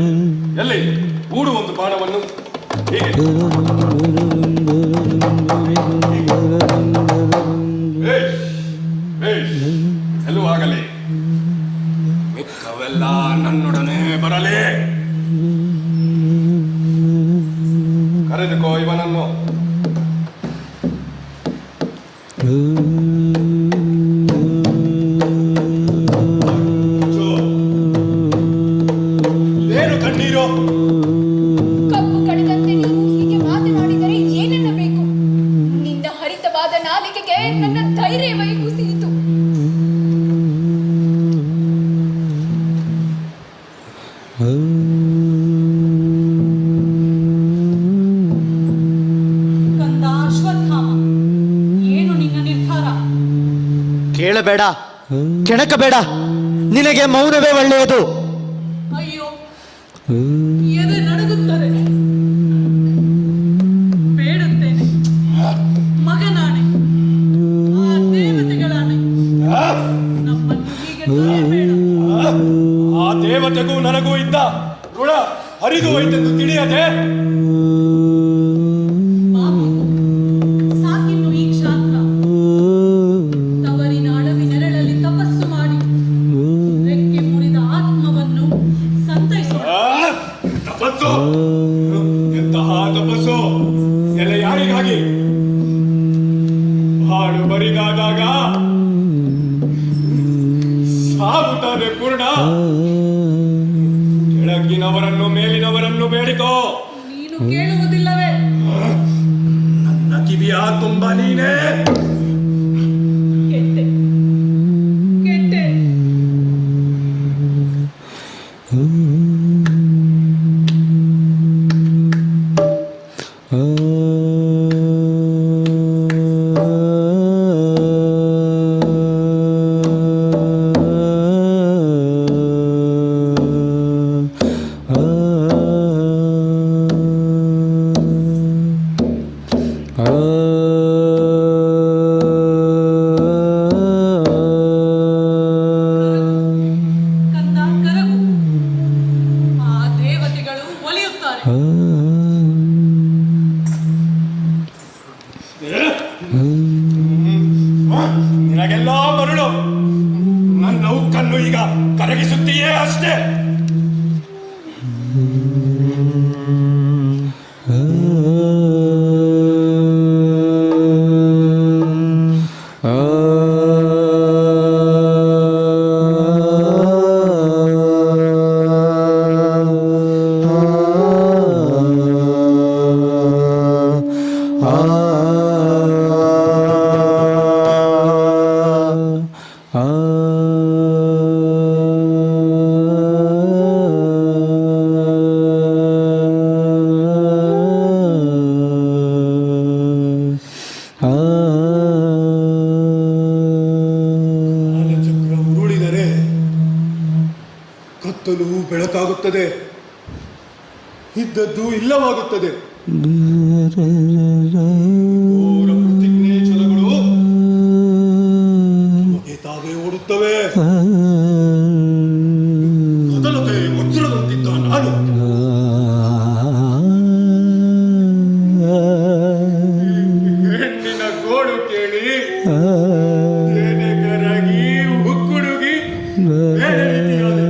ಎಲ್ಲಿ ಕೂಡು ಒಂದು ಬಾಣವನ್ನು. ಹೀಗೆ ಗೆಲುವಾಗಲಿ. ಮಿಕ್ಕವೆಲ್ಲ ನನ್ನೊಡನೆ ಬರಲಿ. ಕರೆದುಕೋ ಇವನನ್ನು. ಏನು ಕಣ್ಣೀರು? ಕಬ್ಬು ಕಡಿದಂತೆ ನೀವು ಹೀಗೆ ಮಾತನಾಡಿದರೆ ಏನೆನ್ನಬೇಕು? ನಿನ್ನ ಹರಿತವಾದ ನಾಲಿಗೆಗೆ ನನ್ನ ಧೈರ್ಯವೇ ಕುಸಿಯಿತು. ಕಂದ ಅಶ್ವತ್ಥಾಮ, ಏನು ನಿನ್ನ ನಿರ್ಧಾರ? ಕೇಳಬೇಡ, ಕೆಣಕಬೇಡ. ನಿನಗೆ ಮೌನವೇ ಒಳ್ಳೆಯದು. ಅಯ್ಯೋ, ಎದೆ ನಡುಗುತ್ತದೆ. ಬೇಡುತ್ತೇನೆ, ಮಗನಾಣೆ, ಆ ದೇವತೆಗಳಾಣೆ, ನಮ್ಮನ್ನು ಹೀಗೆ ತೊರೆಯಬೇಡ. ಆ ದೇವತೆಗೂ ನನಗೂ ಇದ್ದ ಋಣ ಹರಿದು ಹೋಯ್ತೆಂದು ತಿಳಿಯದೆ ಪಾಪು, ಸಾಕಿನ್ನು ಈ ಕ್ಷಾತ್ರ. ತವರಿನ ಅಡವಿ ನೆರಳಲ್ಲಿ ತಪಸ್ಸು ಮಾಡಿ ರೆಕ್ಕೆ ಮುರಿದ ಆತ್ಮವನ್ನು ಸಂತೈಸೋಣ. ತಪಸ್ಸು? ಎಂತಹ ತಪಸ್ಸು? ಎಲ್ಲ ಯಾರಿಗಾಗಿ? ಹಾಡು ಬರಿದಾದಾಗ ಸಾಗುತ್ತದೆ ಪೂರ್ಣ. ಕೆಳಗಿನವರನ್ನು ಮೇಲಿನವರನ್ನು ಬೇಡಿಕೋ. ನೀನು ಕೇಳುವುದಿಲ್ಲವೇ? ನನ್ನ ಕಿವಿಯ ತುಂಬ ನೀನೇ. ಕೆಟ್ಟೆ ಕೆಟ್ಟೆ. ಸುತ್ತಲೂ ಬೆಳಕಾಗುತ್ತದೆ, ಇದ್ದದ್ದು ಇಲ್ಲವಾಗುತ್ತದೆ. ಘೋರ ಪ್ರತಿಜ್ಞೆ ಛಲಗಳು ನಮಗೆ ತಾವೇ ಓಡುತ್ತವೆ. ಕದಲದೆ ವಜ್ರದಂತಿದ್ದ ನಾನು ಹೆಣ್ಣಿನ ಗೋಡು ಕೇಳಿ ಏನೆ ಕರಗಿ ಹುಕ್ಕುಡುಗಿ ಬೇರೆ ರೀತಿಯಾದೆ.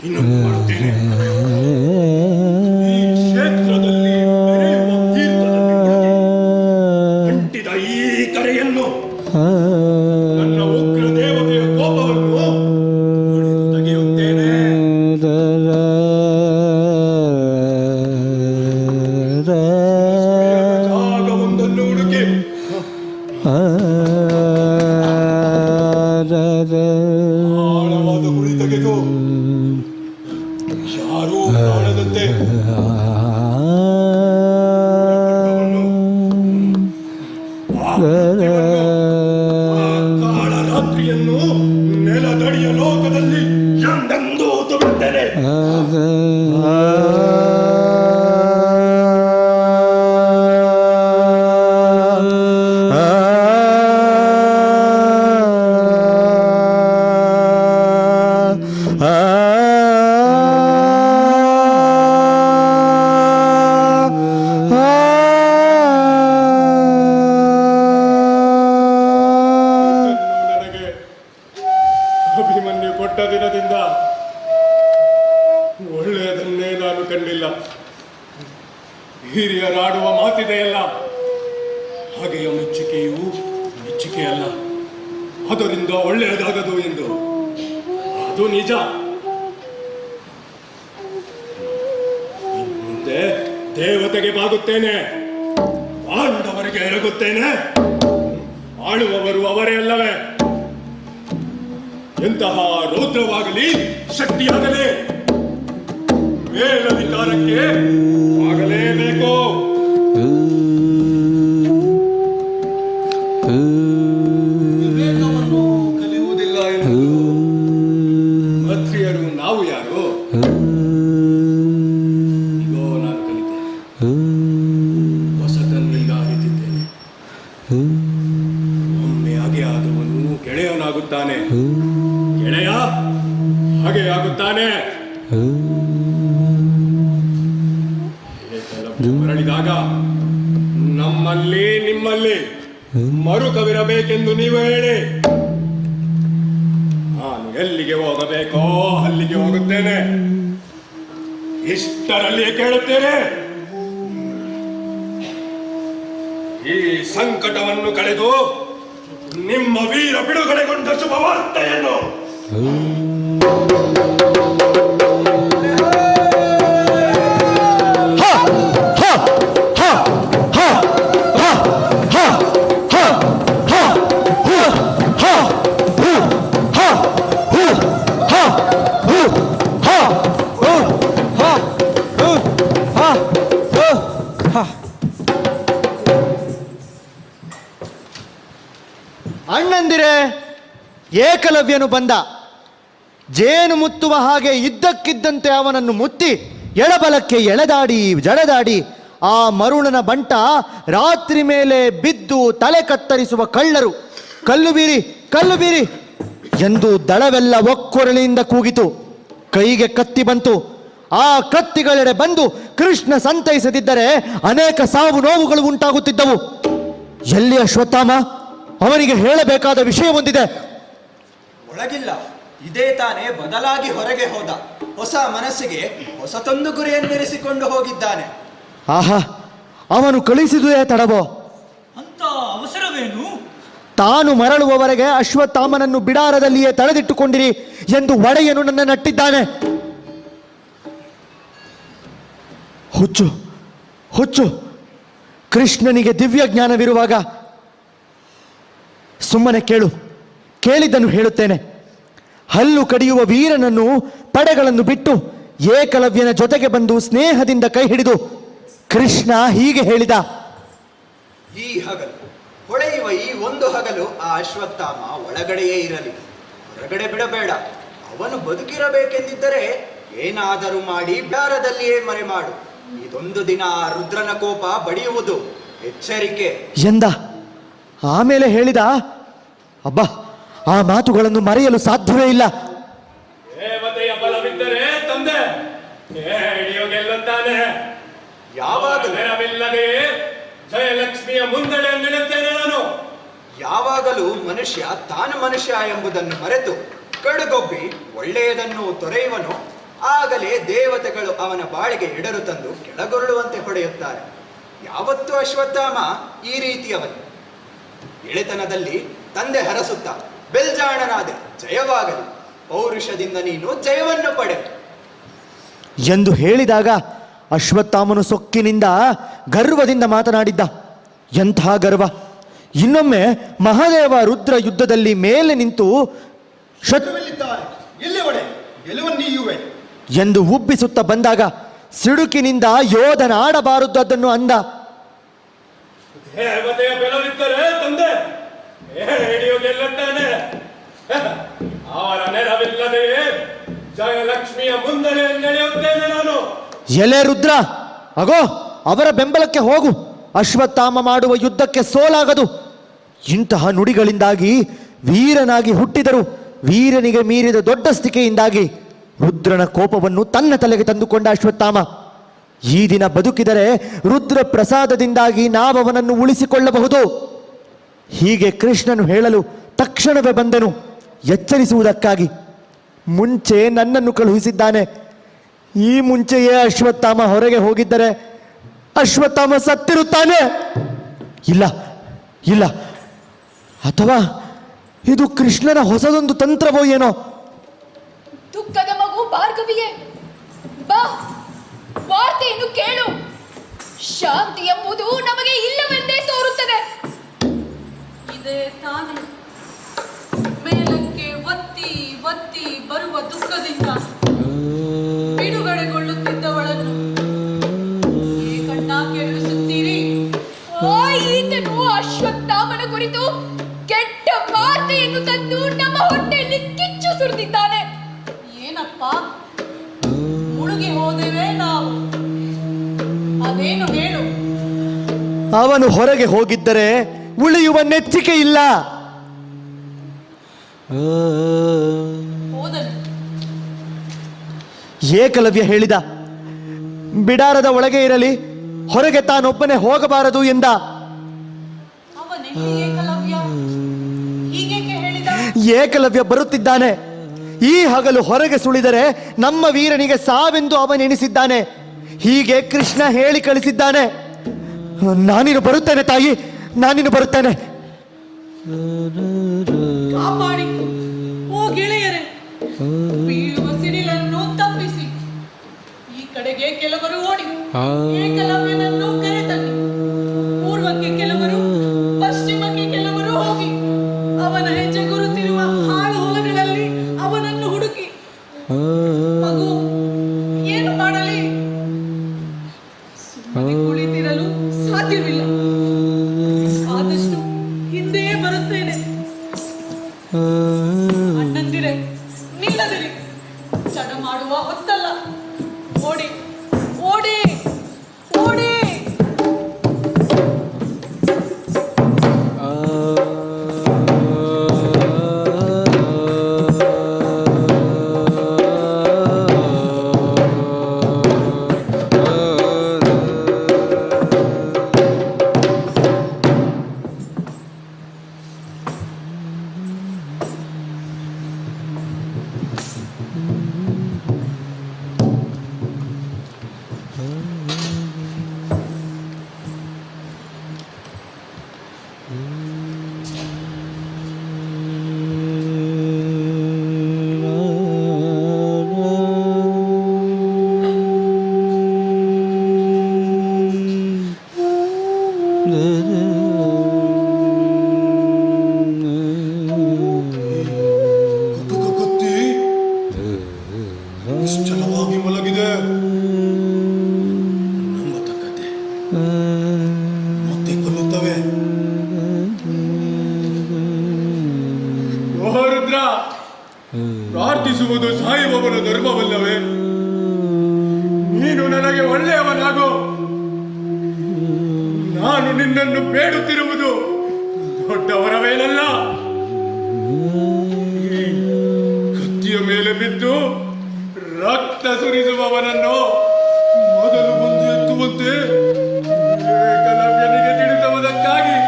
ಇನ್ನೊಂದು ಮಾಡುತ್ತೇನೆ. ಈ ಕ್ಷೇತ್ರದಲ್ಲಿ ಬೆರೆಯುವ ತೀರ್ಥದಲ್ಲಿ ಅಂಟಿದ ಈ ಕರೆಯನ್ನು ನನ್ನ ಉಗ್ರ ದೇವತೆಯ ಕೋಪವನ್ನು ಹೊಡೆದು ತೆಗೆಯುತ್ತೇನೆ. ಜಾಗವೊಂದನ್ನು ಹುಡುಕಿ ಆಳವಾದ ಗುಳಿ ತೆಗೆದು ಯಾರೂ ಕಾಣದಂತೆ ಕಾಳ ರಾತ್ರಿಯನ್ನು ನೆಲದಡಿಯ ಲೋಕದಲ್ಲಿ ಎಂದೆಂದೂ ತುರುತ್ತೇನೆ. ನನಗೆ ಅಭಿಮನ್ಯು ಕೊಟ್ಟ ದಿನದಿಂದ ಒಳ್ಳೆಯದನ್ನೇ ನಾನು ಕಂಡಿಲ್ಲ. ಹಿರಿಯರಾಡುವ ಮಾತಿದೆಯಲ್ಲ, ಹಾಗೆಯ ಮೆಚ್ಚುಗೆಯೂ ಮೆಚ್ಚುಗೆಯಲ್ಲ, ಅದರಿಂದ ಒಳ್ಳೆಯದಾಗದು ಎಂದು. ಅದು ನಿಜ. ಇನ್ನು ಮುಂದೆ ದೇವತೆಗೆ ಬಾಗುತ್ತೇನೆ, ಪಾಂಡವರಿಗೆ ಎರಗುತ್ತೇನೆ. ಆಳುವವರು ಅವರೇ ಅಲ್ಲವೇ? ಎಂತಹ ರೌದ್ರವಾಗಲಿ ಶಕ್ತಿಯಾಗಲಿ ಮೇಲಧಿಕಾರಕ್ಕೆ ಆಗಲೇಬೇಕು. ವಿವೇಕವನ್ನು ಕಲಿಯುವುದಿಲ್ಲ ಎಂದು ಮತ್ರಿಯರು ನಾವು ಯಾರು? ಇಗೋ ನಾನು ಕಲಿತೆ, ಹೊಸತನ್ನೀಗ ಅರಿತಿದ್ದೇನೆ. ಒಮ್ಮೆ ಹಾಗೆ ಆದವನು ಗೆಳೆಯನಾಗುತ್ತಾನೆ, ಗೆಳೆಯ ಹಾಗೆ ಆಗುತ್ತಾನೆ. ಮರಳಿದಾಗ ನಮ್ಮಲ್ಲಿ ನಿಮ್ಮಲ್ಲಿ ಮರುಕವಿರಬೇಕೆಂದು ನೀವು ಹೇಳಿ, ನಾನು ಎಲ್ಲಿಗೆ ಹೋಗಬೇಕೋ ಅಲ್ಲಿಗೆ ಹೋಗುತ್ತೇನೆ. ಇಷ್ಟರಲ್ಲಿಯೇ ಕೇಳುತ್ತೇನೆ. ಈ ಸಂಕಟವನ್ನು ಕಳೆದು ನಿಮ್ಮ ವೀರ ಬಿಡುಗಡೆಗೊಂಡ ಶುಭವಾರ್ತೆಯನ್ನು ಅಣ್ಣಂದಿರೇ, ಏಕಲವ್ಯನು ಬಂದ. ಜೇನು ಮುತ್ತುವ ಹಾಗೆ ಇದ್ದಕ್ಕಿದ್ದಂತೆ ಅವನನ್ನು ಮುತ್ತಿ ಎಳಬಲಕ್ಕೆ ಎಳೆದಾಡಿ ಜಡದಾಡಿ ಆ ಮರುಳನ ಬಂಟ ರಾತ್ರಿ ಮೇಲೆ ಬಿದ್ದು ತಲೆ ಕತ್ತರಿಸುವ ಕಳ್ಳರು, ಕಲ್ಲು ಬೀರಿ ಕಲ್ಲು ಬೀರಿ ಎಂದು ದಳವೆಲ್ಲ ಒಕ್ಕೊರಳಿಯಿಂದ ಕೂಗಿತು. ಕೈಗೆ ಕತ್ತಿ ಬಂತು. ಆ ಕತ್ತಿಗಳೆಡೆ ಬಂದು ಕೃಷ್ಣ ಸಂತೈಸದಿದ್ದರೆ ಅನೇಕ ಸಾವು ನೋವುಗಳು ಉಂಟಾಗುತ್ತಿದ್ದವು. ಎಲ್ಲಿ ಅಶ್ವತ್ಥಾಮ? ಅವನಿಗೆ ಹೇಳಬೇಕಾದ ವಿಷಯ ಒಂದಿದೆ. ಒಳಗಿಲ್ಲ, ಇದೇ ತಾನೇ ಬದಲಾಗಿ ಹೊರಗೆ ಹೋದ. ಹೊಸ ಮನಸ್ಸಿಗೆ ಹೊಸತೊಂದು ಗುರಿಯನ್ನಿರಿಸಿಕೊಂಡು ಹೋಗಿದ್ದಾನೆ. ಆಹಾ, ಅವನು ಕಳಿಸಿದುದೇ ತಡವೋ? ಅಂತ ಅವಸರವೇನು? ತಾನು ಮರಳುವವರೆಗೆ ಅಶ್ವತ್ಥಾಮನನ್ನು ಬಿಡಾರದಲ್ಲಿಯೇ ತಡೆದಿಟ್ಟುಕೊಂಡಿರಿ ಎಂದು ಒಡೆಯನು ನನ್ನ ನಟ್ಟಿದ್ದಾನೆ. ಹುಚ್ಚು ಹುಚ್ಚು. ಕೃಷ್ಣನಿಗೆ ದಿವ್ಯ ಜ್ಞಾನವಿರುವಾಗ ಸುಮ್ಮನೆ ಕೇಳು. ಕೇಳಿದ್ದನ್ನು ಹೇಳುತ್ತೇನೆ. ಹಲ್ಲು ಕಡಿಯುವ ವೀರನನ್ನು ಪಡೆಗಳನ್ನು ಬಿಟ್ಟು ಏಕಲವ್ಯನ ಜೊತೆಗೆ ಬಂದು ಸ್ನೇಹದಿಂದ ಕೈ ಹಿಡಿದು ಕೃಷ್ಣ ಹೀಗೆ ಹೇಳಿದ: ಈ ಹಗಲು ಹೊಳೆಯುವ ಈ ಒಂದು ಹಗಲು ಆ ಅಶ್ವತ್ಥಾಮ ಒಳಗಡೆಯೇ ಇರಲಿ, ಹೊರಗಡೆ ಬಿಡಬೇಡ. ಅವನು ಬದುಕಿರಬೇಕೆಂದಿದ್ದರೆ ಏನಾದರೂ ಮಾಡಿ ಬ್ಯಾರದಲ್ಲಿಯೇ ಮರೆ ಮಾಡು. ಇದೊಂದು ದಿನ ಆ ರುದ್ರನ ಕೋಪ ಬಡಿಯುವುದು, ಎಚ್ಚರಿಕೆ ಎಂದ. ಆಮೇಲೆ ಹೇಳಿದ, ಅಬ್ಬಾ, ಆ ಮಾತುಗಳನ್ನು ಮರೆಯಲು ಸಾಧ್ಯವೇ ಇಲ್ಲ. ದೇವತೆಯ ಬಲವಿದ್ದರೆ ತಂದೆ ಹಿಡಿಯೋ ಗೆಲ್ಲುತ್ತಾನೆ. ಯಾವಾಗಲೂ ನೆರವಿಲ್ಲದೆ ಜಯಲಕ್ಷ್ಮಿಯ ಮುಂದಡೆ ನಿಲ್ಲುತ್ತೇನೆ ನಾನು. ಯಾವಾಗಲೂ ಮನುಷ್ಯ ತಾನು ಮನುಷ್ಯ ಎಂಬುದನ್ನು ಮರೆತು ಕಡುಗೊಬ್ಬಿ ಒಳ್ಳೆಯದನ್ನು ತೊರೆಯುವನು, ಆಗಲೇ ದೇವತೆಗಳು ಅವನ ಬಾಳಿಗೆ ಎಡರು ತಂದು ಕೆಳಗೊರಳುವಂತೆ ಹೊಡೆಯುತ್ತಾರೆ. ಯಾವತ್ತೂ ಅಶ್ವತ್ಥಾಮ ಈ ರೀತಿಯವನು. ಎಳೆತನದಲ್ಲಿ ತಂದೆ ಹರಸುತ್ತ ಬೆಲ್ಜಾಣನಾದೆ, ಜಯವಾಗಲಿ, ಪೌರುಷದಿಂದ ನೀನು ಜಯವನ್ನು ಪಡೆ ಎಂದು ಹೇಳಿದಾಗ ಅಶ್ವತ್ಥಾಮನು ಸೊಕ್ಕಿನಿಂದ ಗರ್ವದಿಂದ ಮಾತನಾಡಿದ್ದ. ಎಂಥ ಗರ್ವ! ಇನ್ನೊಮ್ಮೆ ಮಹಾದೇವ ರುದ್ರ ಯುದ್ಧದಲ್ಲಿ ಮೇಲೆ ನಿಂತು ಶತ್ರುವಿಲ್ಲಿದ್ದಾನೆ, ಎಲ್ಲಿ ಒಡೆ ಗೆಲುವನ್ನೀಯುವೆ ಎಂದು ಉಬ್ಬಿಸುತ್ತ ಬಂದಾಗ ಸಿಡುಕಿನಿಂದ ಯೋಧನಾಡಬಾರದು ಅದನ್ನು ಅಂದ. ದೇವತೆಯ ಬಲವಿದ್ದರೆ ತಂದೆ ಹಿಡಿಯೋ ಗೆಲ್ಲುತ್ತಾನೆ. ಅವರ ನೆರವಿಲ್ಲದೆ ಜಯಲಕ್ಷ್ಮಿಯ ಮುಂದಡೆ ನಡೆಯುತ್ತೇನೆ ನಾನು. ಎಲೆ ರುದ್ರ, ಅಗೋ ಅವರ ಬೆಂಬಲಕ್ಕೆ ಹೋಗು. ಅಶ್ವತ್ಥಾಮ ಮಾಡುವ ಯುದ್ಧಕ್ಕೆ ಸೋಲಾಗದು. ಇಂತಹ ನುಡಿಗಳಿಂದಾಗಿ ವೀರನಾಗಿ ಹುಟ್ಟಿದರು. ವೀರನಿಗೆ ಮೀರಿದ ದೊಡ್ಡ ಸ್ಥಿಕೆಯಿಂದಾಗಿ ರುದ್ರನ ಕೋಪವನ್ನು ತನ್ನ ತಲೆಗೆ ತಂದುಕೊಂಡ ಅಶ್ವತ್ಥಾಮ. ಈ ದಿನ ಬದುಕಿದರೆ ರುದ್ರ ಪ್ರಸಾದದಿಂದಾಗಿ ನಾವವನನ್ನು ಉಳಿಸಿಕೊಳ್ಳಬಹುದು. ಹೀಗೆ ಕೃಷ್ಣನು ಹೇಳಲು ತಕ್ಷಣವೇ ಬಂದನು, ಎಚ್ಚರಿಸುವುದಕ್ಕಾಗಿ. ಮುಂಚೆ ನನ್ನನ್ನು ಕಳುಹಿಸಿದ್ದಾನೆ. ಈ ಮುಂಚೆಯೇ ಅಶ್ವತ್ಥಾಮ ಹೊರಗೆ ಹೋಗಿದ್ದರೆ ಅಶ್ವತ್ಥಾಮ ಸತ್ತಿರುತ್ತಾನೆ. ಇಲ್ಲ ಇಲ್ಲ, ಅಥವಾ ಇದು ಕೃಷ್ಣನ ಹೊಸದೊಂದು ತಂತ್ರವೋ ಏನೋ. ದುಃಖದ ಮಗು ಭಾರ್ಗವಿಯೇ, ಬಾ, ವಾರ್ತೆಯನ್ನು ಕೇಳು. ಶಾಂತಿ ಎಂಬುದು ನಮಗೆ ಇಲ್ಲವೆಂದೇ ತೋರುತ್ತದೆ. ಇದೇ ತಾನೇ ಮೇಲಕ್ಕೆ ಒತ್ತಿ ಒತ್ತಿ ಬರುವ ದುಃಖದಿಂದ ಬಿಡುಗಡೆಗೊಳ್ಳುತ್ತಿದ್ದವಳನ್ನು ಏಕಣ್ಣ ಕೆರಳಿಸುತ್ತೀರಿ. ಈತನು ಅಶ್ವತ್ಥಾಮನ ಕುರಿತು ಕೆಟ್ಟ ವಾರ್ತೆಯನ್ನು ತಂದು ನಮ್ಮ ಹೊಟ್ಟೆಯಲ್ಲಿ ಕಿಚ್ಚು ಸುರಿದಿದ್ದಾನೆ. ಏನಪ್ಪ, ಮುಳುಗಿ ಹೋದೆವೇ ನಾವು? ಅದೇನು ಹೇಳು. ಅವನು ಹೊರಗೆ ಹೋಗಿದ್ದರೆ ಉಳಿಯುವ ನೆಚ್ಚಿಕೆ ಇಲ್ಲ. ಹೋದನು. ಏಕಲವ್ಯ ಹೇಳಿದ, ಬಿಡಾರದ ಒಳಗೆ ಇರಲಿ, ಹೊರಗೆ ತಾನೊಬ್ಬನೇ ಹೋಗಬಾರದು ಎಂದ. ಅವನೆಲ್ಲಿ ಏಕಲವ್ಯ? ಹೀಗೇಕೆ ಹೇಳಿದ? ಏಕಲವ್ಯ ಬರುತ್ತಿದ್ದಾನೆ. ಈ ಹಗಲು ಹೊರಗೆ ಸುಳಿದರೆ ನಮ್ಮ ವೀರನಿಗೆ ಸಾವೆಂದು ಅವನೆಣಿಸಿದ್ದಾನೆ. ಹೀಗೆ ಕೃಷ್ಣ ಹೇಳಿ ಕಳಿಸಿದ್ದಾನೆ. ನಾನಿನ್ನು ಬರುತ್ತೇನೆ ತಾಯಿ, ನಾನಿನ್ನು ಬರುತ್ತೇನೆ. ಕಾಪಾಡಿ ಓ ಗೆಳೆಯರೇ, ಬೀಳುವ ಸಿಡಿಲನ್ನು ತಪ್ಪಿಸಿ ಈ ಕಡೆಗೆ ಕೆಲವರು ಓಡಿ ಏಕಲವ್ಯನನ್ನು ಕರೆತನ್ನಿ. ಪೂರ್ವಕ್ಕೆ ಕೆಲವರು, ಪಶ್ಚಿಮಕ್ಕೆ ಕೆಲವರು ಹೋಗಿ ಅವನ ಹೆಜ್ಜೆ ಗುರುತಿರುವ ಹಾಳು ಹೊಲಗಳಲ್ಲಿ ಅವನನ್ನು ಹುಡುಕಿ. ಮಗು ಏನು ಮಾಡಲಿ? ಸುಮ್ಮನೆ ಕುಳಿತಿರಲು ಸಾಧ್ಯವಿಲ್ಲ. ಆದಷ್ಟು ಹಿಂದೆ ಬರುತ್ತೇನೆ. ಅಣ್ಣಂದಿರೆ, ನಿಲ್ಲದಿರಿ. ಚಡ ಮಾಡುವ ಹೊತ್ತಲ್ಲ. ಓಡಿ ಓಡಿ ಓಡಿ. ನನಗೆ ಒಳ್ಳೆಯವನಾಗು. ನಾನು ನಿನ್ನನ್ನು ಬೇಡುತ್ತಿರುವುದು ದೊಡ್ಡವರವೇನಲ್ಲ. ಈ ಕತ್ತಿಯ ಮೇಲೆ ಬಿದ್ದು ರಕ್ತ ಸುರಿಸುವವನನ್ನು ಮೊದಲು ಮುಂದೆ ಎತ್ತುವಂತೆ ಏಕಲವ್ಯನಿಗೆ ತಿಳಿಸುವುದಕ್ಕಾಗಿ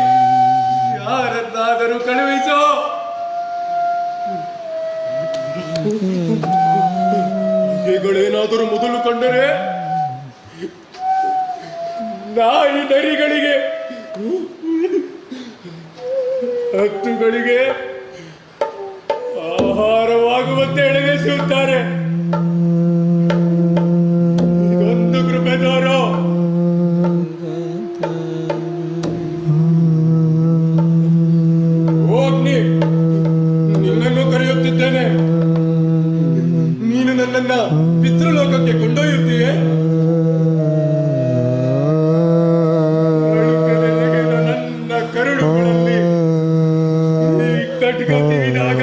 ಯಾರನ್ನಾದರೂ ಕಳುಹಿಸೋ. ಗಳೇನಾದರೂ ಮೊದಲು ಕಂಡರೆ ನಾಯಿ ನರಿಗಳಿಗೆ ಹತ್ತುಗಳಿಗೆ ಆಹಾರವಾಗುವಂತೆ ಎಳೆಗೆಸುತ್ತಾರೆ. ಇದೊಂದು ಕೃಪೆ ತೋರೋ. ಹೋಗ್ನಿ, ನಿನ್ನನ್ನು ಕರೆಯುತ್ತಿದ್ದೇನೆ. ನೀನು ನನ್ನನ್ನ ಪಿತೃಲೋಕಕ್ಕೆ ಕೊಂಡೊಯ್ಯುತ್ತೀಯೇ? ನನ್ನ ಕರುಳುಗಳಲ್ಲಿ ಈ ಖಡ್ಗ ತಿವಿದಾಗ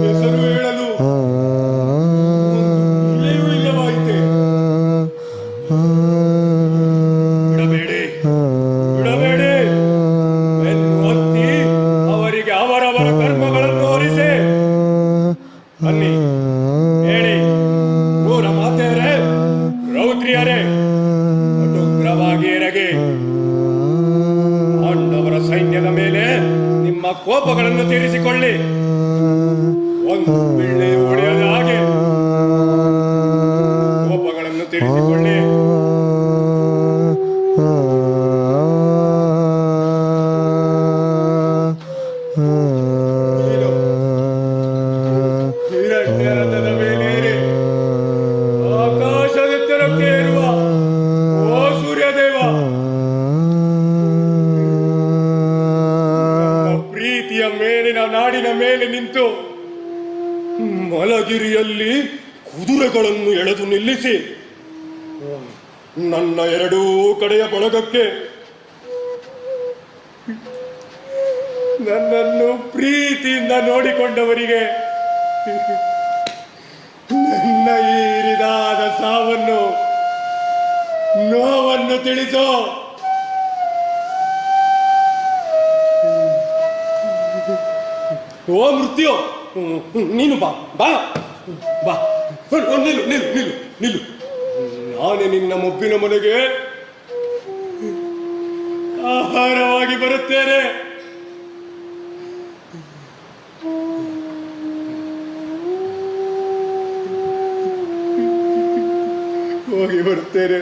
ಹೆಸರು ಹೇಳಲು ಇಲ್ಲಿಯೂ ಇಲ್ಲವಾಯಿತೆ. ಬಿಡಬೇಡಿ, ಬಿಡಬೇಡಿ. ಬೆನ್ನು ಹತ್ತಿ ಅವರಿಗೆ ಅವರವರ ಕರ್ಮಗಳನ್ನು ಹೊರಿಸಿ ಬನ್ನಿ. ಹೇಳಿ, ಮೂರ ಮಾತೆಯರೇ, ರೌದ್ರಿಯರೇ, ಅನುಗ್ರಹವಾಗಿ ಎರಗಿ ಪಾಂಡವರ ಸೈನ್ಯದ ಮೇಲೆ ನಿಮ್ಮ ಕೋಪಗಳನ್ನು ತೀರಿಸಿಕೊಳ್ಳಿ. ಒಂದು ಪಿಳ್ಳೆ ಒಡೆಯದ ಹಾಗೆ ಕೋಪಗಳನ್ನು ತೀರಿಸಿಕೊಳ್ಳಿ. ನೀನು ಹಿರಣ್ಯರಥದ ಮೇಲೇರಿ ಆಕಾಶದೆತ್ತರಕ್ಕೆ ಏರುವ ಓ ಸೂರ್ಯದೇವ, ಪ್ರೀತಿಯ ಮೇಲಿನ ನಾಡಿನ ಮೇಲೆ ನಿಂತು ಮಲಗಿರಿಯಲ್ಲಿ ಕುದುರೆಗಳನ್ನು ಎಳೆದು ನಿಲ್ಲಿಸಿ ನನ್ನ ಎರಡೂ ಕಡೆಯ ಬಳಗಕ್ಕೆ ನನ್ನನ್ನು ಪ್ರೀತಿಯಿಂದ ನೋಡಿಕೊಂಡವರಿಗೆ ನನ್ನ ಈ ಹಿರಿದಾದ ಸಾವನ್ನು ನೋವನ್ನು ತಿಳಿಸೋ. ಓ ಮೃತ್ಯು, ನೀನು ಬಾ ಬಾ ಬಾ. ನಿಲ್ಲು ನಿಲ್ಲು ನಿಲ್ಲು ನಿಲ್ಲು. ನಾನೇ ನಿನ್ನ ಮುಬ್ಬಿನ ಮನೆಗೆ ಆಹಾರವಾಗಿ ಬರುತ್ತೇನೆ. ಹೋಗಿ ಬರುತ್ತೇನೆ.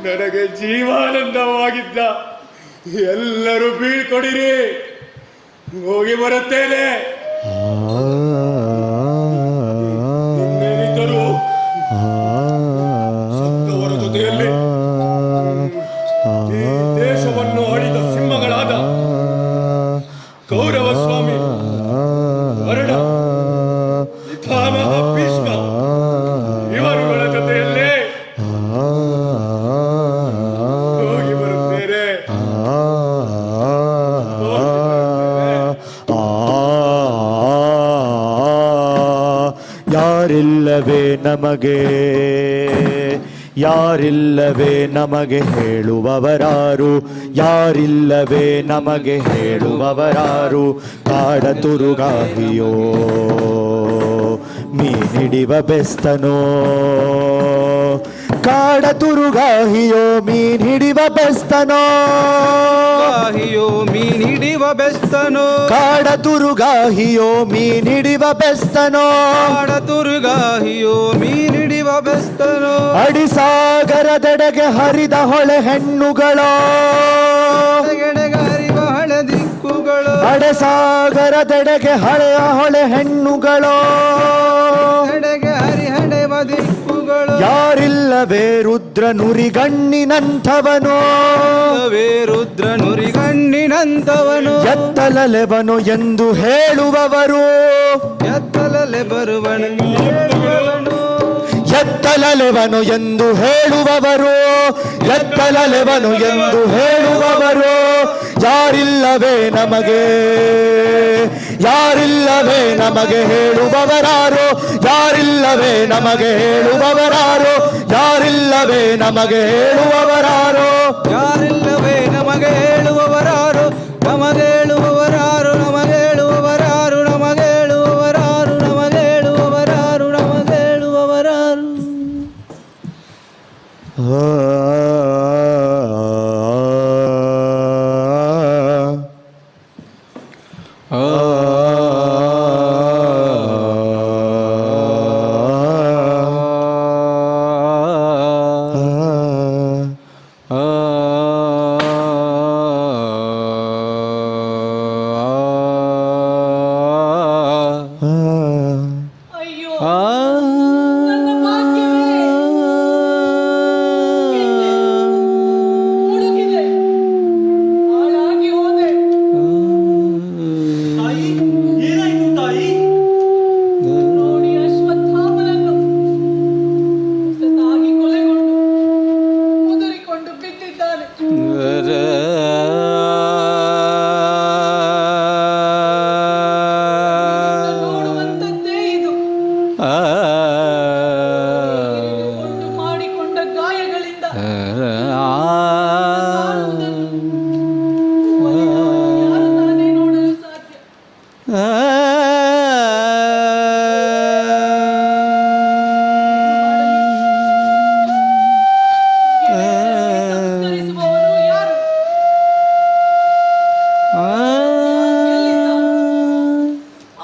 ನನಗೆ ಜೀವಾನಂದವಾಗಿದ್ದ ಎಲ್ಲರೂ ಬೀಳ್ಕೊಡಿರಿ. ಹೋಗಿ ಬರುತ್ತೇನೆ. ಇನ್ನೇನಿದ್ದರೂ ಸತ್ತವರ ಜೊತೆಯಲ್ಲಿ ಈ ದೇಶವನ್ನು ಆಳಿದ ಸಿಂಹಗಳಾದ ಕೌರವ ಸ್ವಾಮಿ, ವರುಣ, ಪಿತಾಮಹ ಭೀಷ್ಮ ಇವರುಗಳ ಜೊತೆಯಲ್ಲಿ ಹೋಗಿ ಬರುತ್ತೇನೆ. ಯಾರಿಲ್ಲವೇ ನಮಗೆ, ಯಾರಿಲ್ಲವೇ ನಮಗೆ ಹೇಳುವವರಾರು, ಯಾರಿಲ್ಲವೇ ನಮಗೆ ಹೇಳುವವರಾರು. ಕಾಡ ತುರುಗಾಗಿಯೋ ಮೀನಿಡಿವ ಬೆಸ್ತನೋ, ಕಾಡ ತುರುಗಾಹಿಯೋ ಮೀನ್ ಹಿಡಿವ ಬೆಸ್ತನೋ, ಗಾಹಿಯೋ ಮೀನ್ ಹಿಡಿವ ಬೆಸ್ತನೋ, ಕಾಡ ತುರುಗಾಹಿಯೋ ಮೀನ್ ಹಿಡಿವ ಬೆಸ್ತನೋ, ಕಾಡ ತುರುಗಾಹಿಯೋ ಮೀನ್ ಹಿಡಿವ ಬೆಸ್ತನೋ. ಅಡಿಸಾಗರದೆಡೆಗೆ ಹರಿದ ಹೊಳೆ ಹೆಣ್ಣುಗಳೋ, ಎಡೆಗೆ ಹರಿವ ಹಳೆ ದಿಕ್ಕುಗಳು, ಅಡೆಸಾಗರದೆಡೆಗೆ ಹಳೆಯ ಹೊಳೆ ಹೆಣ್ಣುಗಳೋ, ಎಡೆಗೆ ಹರಿ ಹಡೆವ ದಿಕ್ಕುಗಳು. ಯಾರಿಲ್ಲವೇ ರುದ್ರ ನುರಿಗಣ್ಣಿನಂಥವನು ರುದ್ರ ನುರಿಗಣ್ಣಿನಂತವನು ಎತ್ತಲಲೆವನು ಎಂದು ಹೇಳುವವರು ಎತ್ತಲಲೆ ಬರುವನು ಹೇಳುವವನು. ಎತ್ತಲಲೆವನು ಎಂದು ಹೇಳುವವರು ಎತ್ತಲಲೆವನು ಎಂದು ಹೇಳುವವರು ಯಾರಿಲ್ಲವೇ ನಮಗೆ ಯಾರಿಲ್ಲವೇ ನಮಗೆ ಹೇಳುವವರಾರು ಯಾರಿಲ್ಲವೇ ನಮಗೆ ಹೇಳುವವರಾರು ಯಾರಿಲ್ಲವೇ ನಮಗೆ ಹೇಳುವವರಾರು ಯಾರಿಲ್ಲವೇ ನಮಗೆ ಹೇಳುವವರಾರು ನಮಗೆ ಹೇಳುವವರಾರು ನಮಗೆ ಹೇಳುವವರಾರು ನಮಗೆ ಹೇಳುವವರಾರು ನಮಗೆ ಹೇಳುವವರಾರು ನಮಗೆ ಹೇಳುವವರಾರು. ಅಯ್ಯೋ ನನ್ನ ಭಾಗ್ಯವೇ ಮುಳುಗಿದೆ, ಹಾಳಾಗಿ ಹೋದೆ. ತಾಯಿ ಏನಾಯ್ತು ತಾಯಿ? ನೋಡಿ ಅಶ್ವತ್ಥಾಮನನ್ನು ಹೊಸತಾಗಿ ಕೊಲೆಗೊಂಡು ಮುದುರಿಕೊಂಡು ಬಿದ್ದಿದ್ದಾನೆ. ನೋಡುವಂತದ್ದೇ ಇದು. ಉಂಟು ಮಾಡಿಕೊಂಡ ಗಾಯಗಳಿಂದ ಯಾರು ತಾನೇ ನೋಡಲು ಸಾಧ್ಯ? ಸಂಸ್ಕರಿಸುವವರು ಯಾರು? ಎಲ್ಲಿದ್ದ?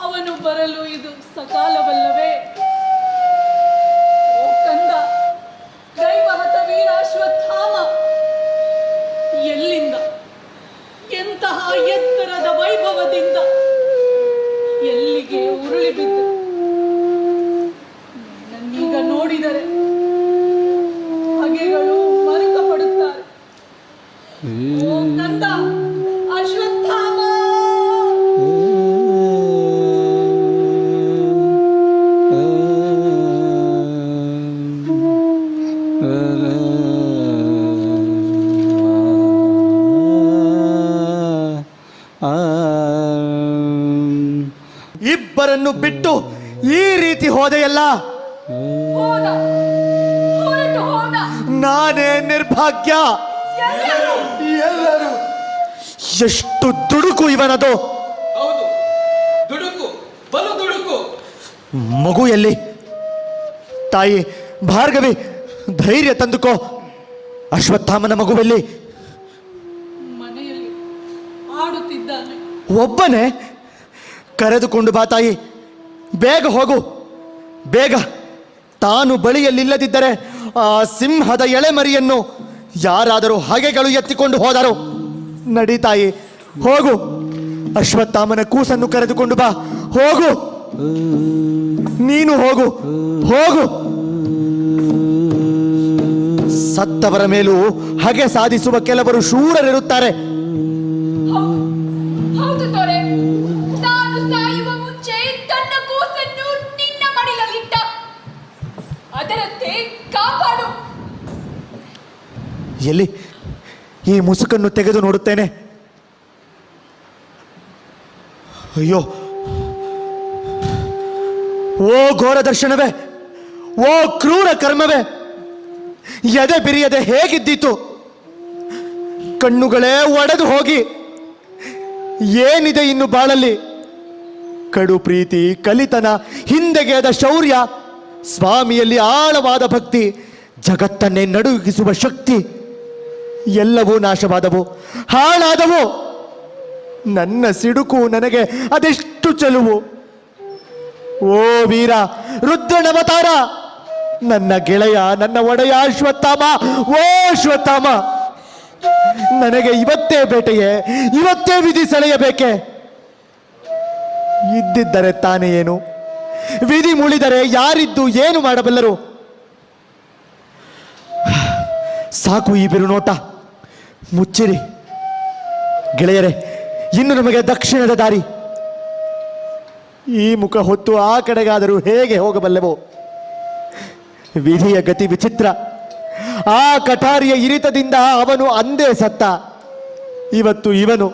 ಅವನು ಬರಲು ಇದು ಸಕಾಲವಲ್ಲವೇ? ಓ ಕಂದ, ದೈವಹತ ವೀರ ಅಶ್ವತ್ಥಾಮ, ಎಲ್ಲಿಂದ ಎಂತಹ ಎತ್ತರದ ವೈಭವದಿಂದ ಎಲ್ಲಿಗೆ ಉರುಳಿ ಬಿದ್ದು ನನ್ನೀಗ ನೋಡಿದರೆ ಹಗೆಗಳು ಮರುಕ ಪಡುತ್ತಾರೆ. ಓ ಕಂದ ಅಶ್ವತ್ಥಾಮ, ಇಬ್ಬರನ್ನು ಬಿಟ್ಟು ಈ ರೀತಿ ಹೋದೆಯಲ್ಲ ಹೋದ, ಹೊರಟು ಹೋದ. ನಾನೇ ನಿರ್ಭಾಗ್ಯ ಎಲ್ಲರೂ ಎಷ್ಟು ದುಡುಕು ಇವನದು ಹೌದು, ದುಡುಕು, ಬಲು ದುಡುಕು. ಮಗು ಎಲ್ಲಿ ತಾಯಿ ಭಾರ್ಗವಿ ಧೈರ್ಯ ತಂದುಕೋ ಅಶ್ವತ್ಥಾಮನ ಮಗುವೆಲ್ಲಿ ಮನೆಯಲ್ಲಿ ಆಡುತ್ತಿದ್ದಾನೆ. ಒಬ್ಬನೇ ಕರೆದುಕೊಂಡು ಬಾ ತಾಯಿ ಬೇಗ ಹೋಗು ಬೇಗ ತಾನು ಬಳಿಯಲ್ಲಿಲ್ಲದಿದ್ದರೆ ಆ ಸಿಂಹದ ಎಳೆಮರಿಯನ್ನು ಯಾರಾದರೂ ಹಗೆಗಳು ಎತ್ತಿಕೊಂಡು ಹೋದರು ನಡಿ ತಾಯಿ ಹೋಗು ಅಶ್ವತ್ಥಾಮನ ಕೂಸನ್ನು ಕರೆದುಕೊಂಡು ಬಾ ಹೋಗು ನೀನು ಹೋಗು ಹೋಗು ಸತ್ತವರ ಮೇಲೂ ಹಗೆ ಸಾಧಿಸುವ ಕೆಲವರು ಶೂರರಿರುತ್ತಾರೆ ಹೌದು ದೊರೆ, ನಾನು ಸಾಯುವ ಮುಂಚೆ ತನ್ನ ಕೂಸನ್ನು ನಿನ್ನ ಮಡಿಲಲ್ಲಿಟ್ಟ. ಅದರಂತೆ ಕಾಪಾಡು. ಎಲ್ಲಿ ಈ ಮುಸುಕನ್ನು ತೆಗೆದು ನೋಡುತ್ತೇನೆ ಅಯ್ಯೋ ಓ ಘೋರ ದರ್ಶನವೇ ಓ ಕ್ರೂರ ಕರ್ಮವೇ ಎದೆ ಬಿರಿಯದೆ ಹೇಗಿದ್ದೀತು ಕಣ್ಣುಗಳೇ ಒಡೆದು ಹೋಗಿ ಏನಿದೆ ಇನ್ನು ಬಾಳಲ್ಲಿ ಕಡು ಪ್ರೀತಿ ಕಲಿತನ ಹಿಂದೆಗೆದ ಶೌರ್ಯ ಸ್ವಾಮಿಯಲ್ಲಿ ಆಳವಾದ ಭಕ್ತಿ ಜಗತ್ತನ್ನೇ ನಡುಗಿಸುವ ಶಕ್ತಿ ಎಲ್ಲವೂ ನಾಶವಾದವು ಹಾಳಾದವು ನನ್ನ ಸಿಡುಕು ನನಗೆ ಅದೆಷ್ಟು ಚೆಲುವು ಓ ವೀರ ರುದ್ರನವತಾರ ನನ್ನ ಗೆಳೆಯ ನನ್ನ ಒಡೆಯ ಅಶ್ವತ್ಥಾಮ ಓ ಅಶ್ವತ್ಥಾಮ ನನಗೆ ಇವತ್ತೇ ಬೇಟೆಯೇ ಇವತ್ತೇ ವಿಧಿ ಸೆಳೆಯಬೇಕೆ ಇದ್ದಿದ್ದರೆ ತಾನೇ ಏನು ವಿಧಿ ಮುಳಿದರೆ ಯಾರಿದ್ದು ಏನು ಮಾಡಬಲ್ಲರು ಸಾಕು ಈ ಬಿರುನೋಟ, ಮುಚ್ಚಿರಿ ಗೆಳೆಯರೇ. ಇನ್ನು ನಮಗೆ ದಕ್ಷಿಣದ ದಾರಿ. ಈ ಮುಖ ಹೊತ್ತು ಆ ಕಡೆಗಾದರೂ ಹೇಗೆ ಹೋಗಬಲ್ಲೆವೋ? ವಿಧಿಯ ಗತಿ ವಿಚಿತ್ರ. ಆ ಕಠಾರಿಯ ಇರಿತದಿಂದ ಅವನು ಅಂದೇ ಸತ್ತ. ಇವತ್ತು ಇವನು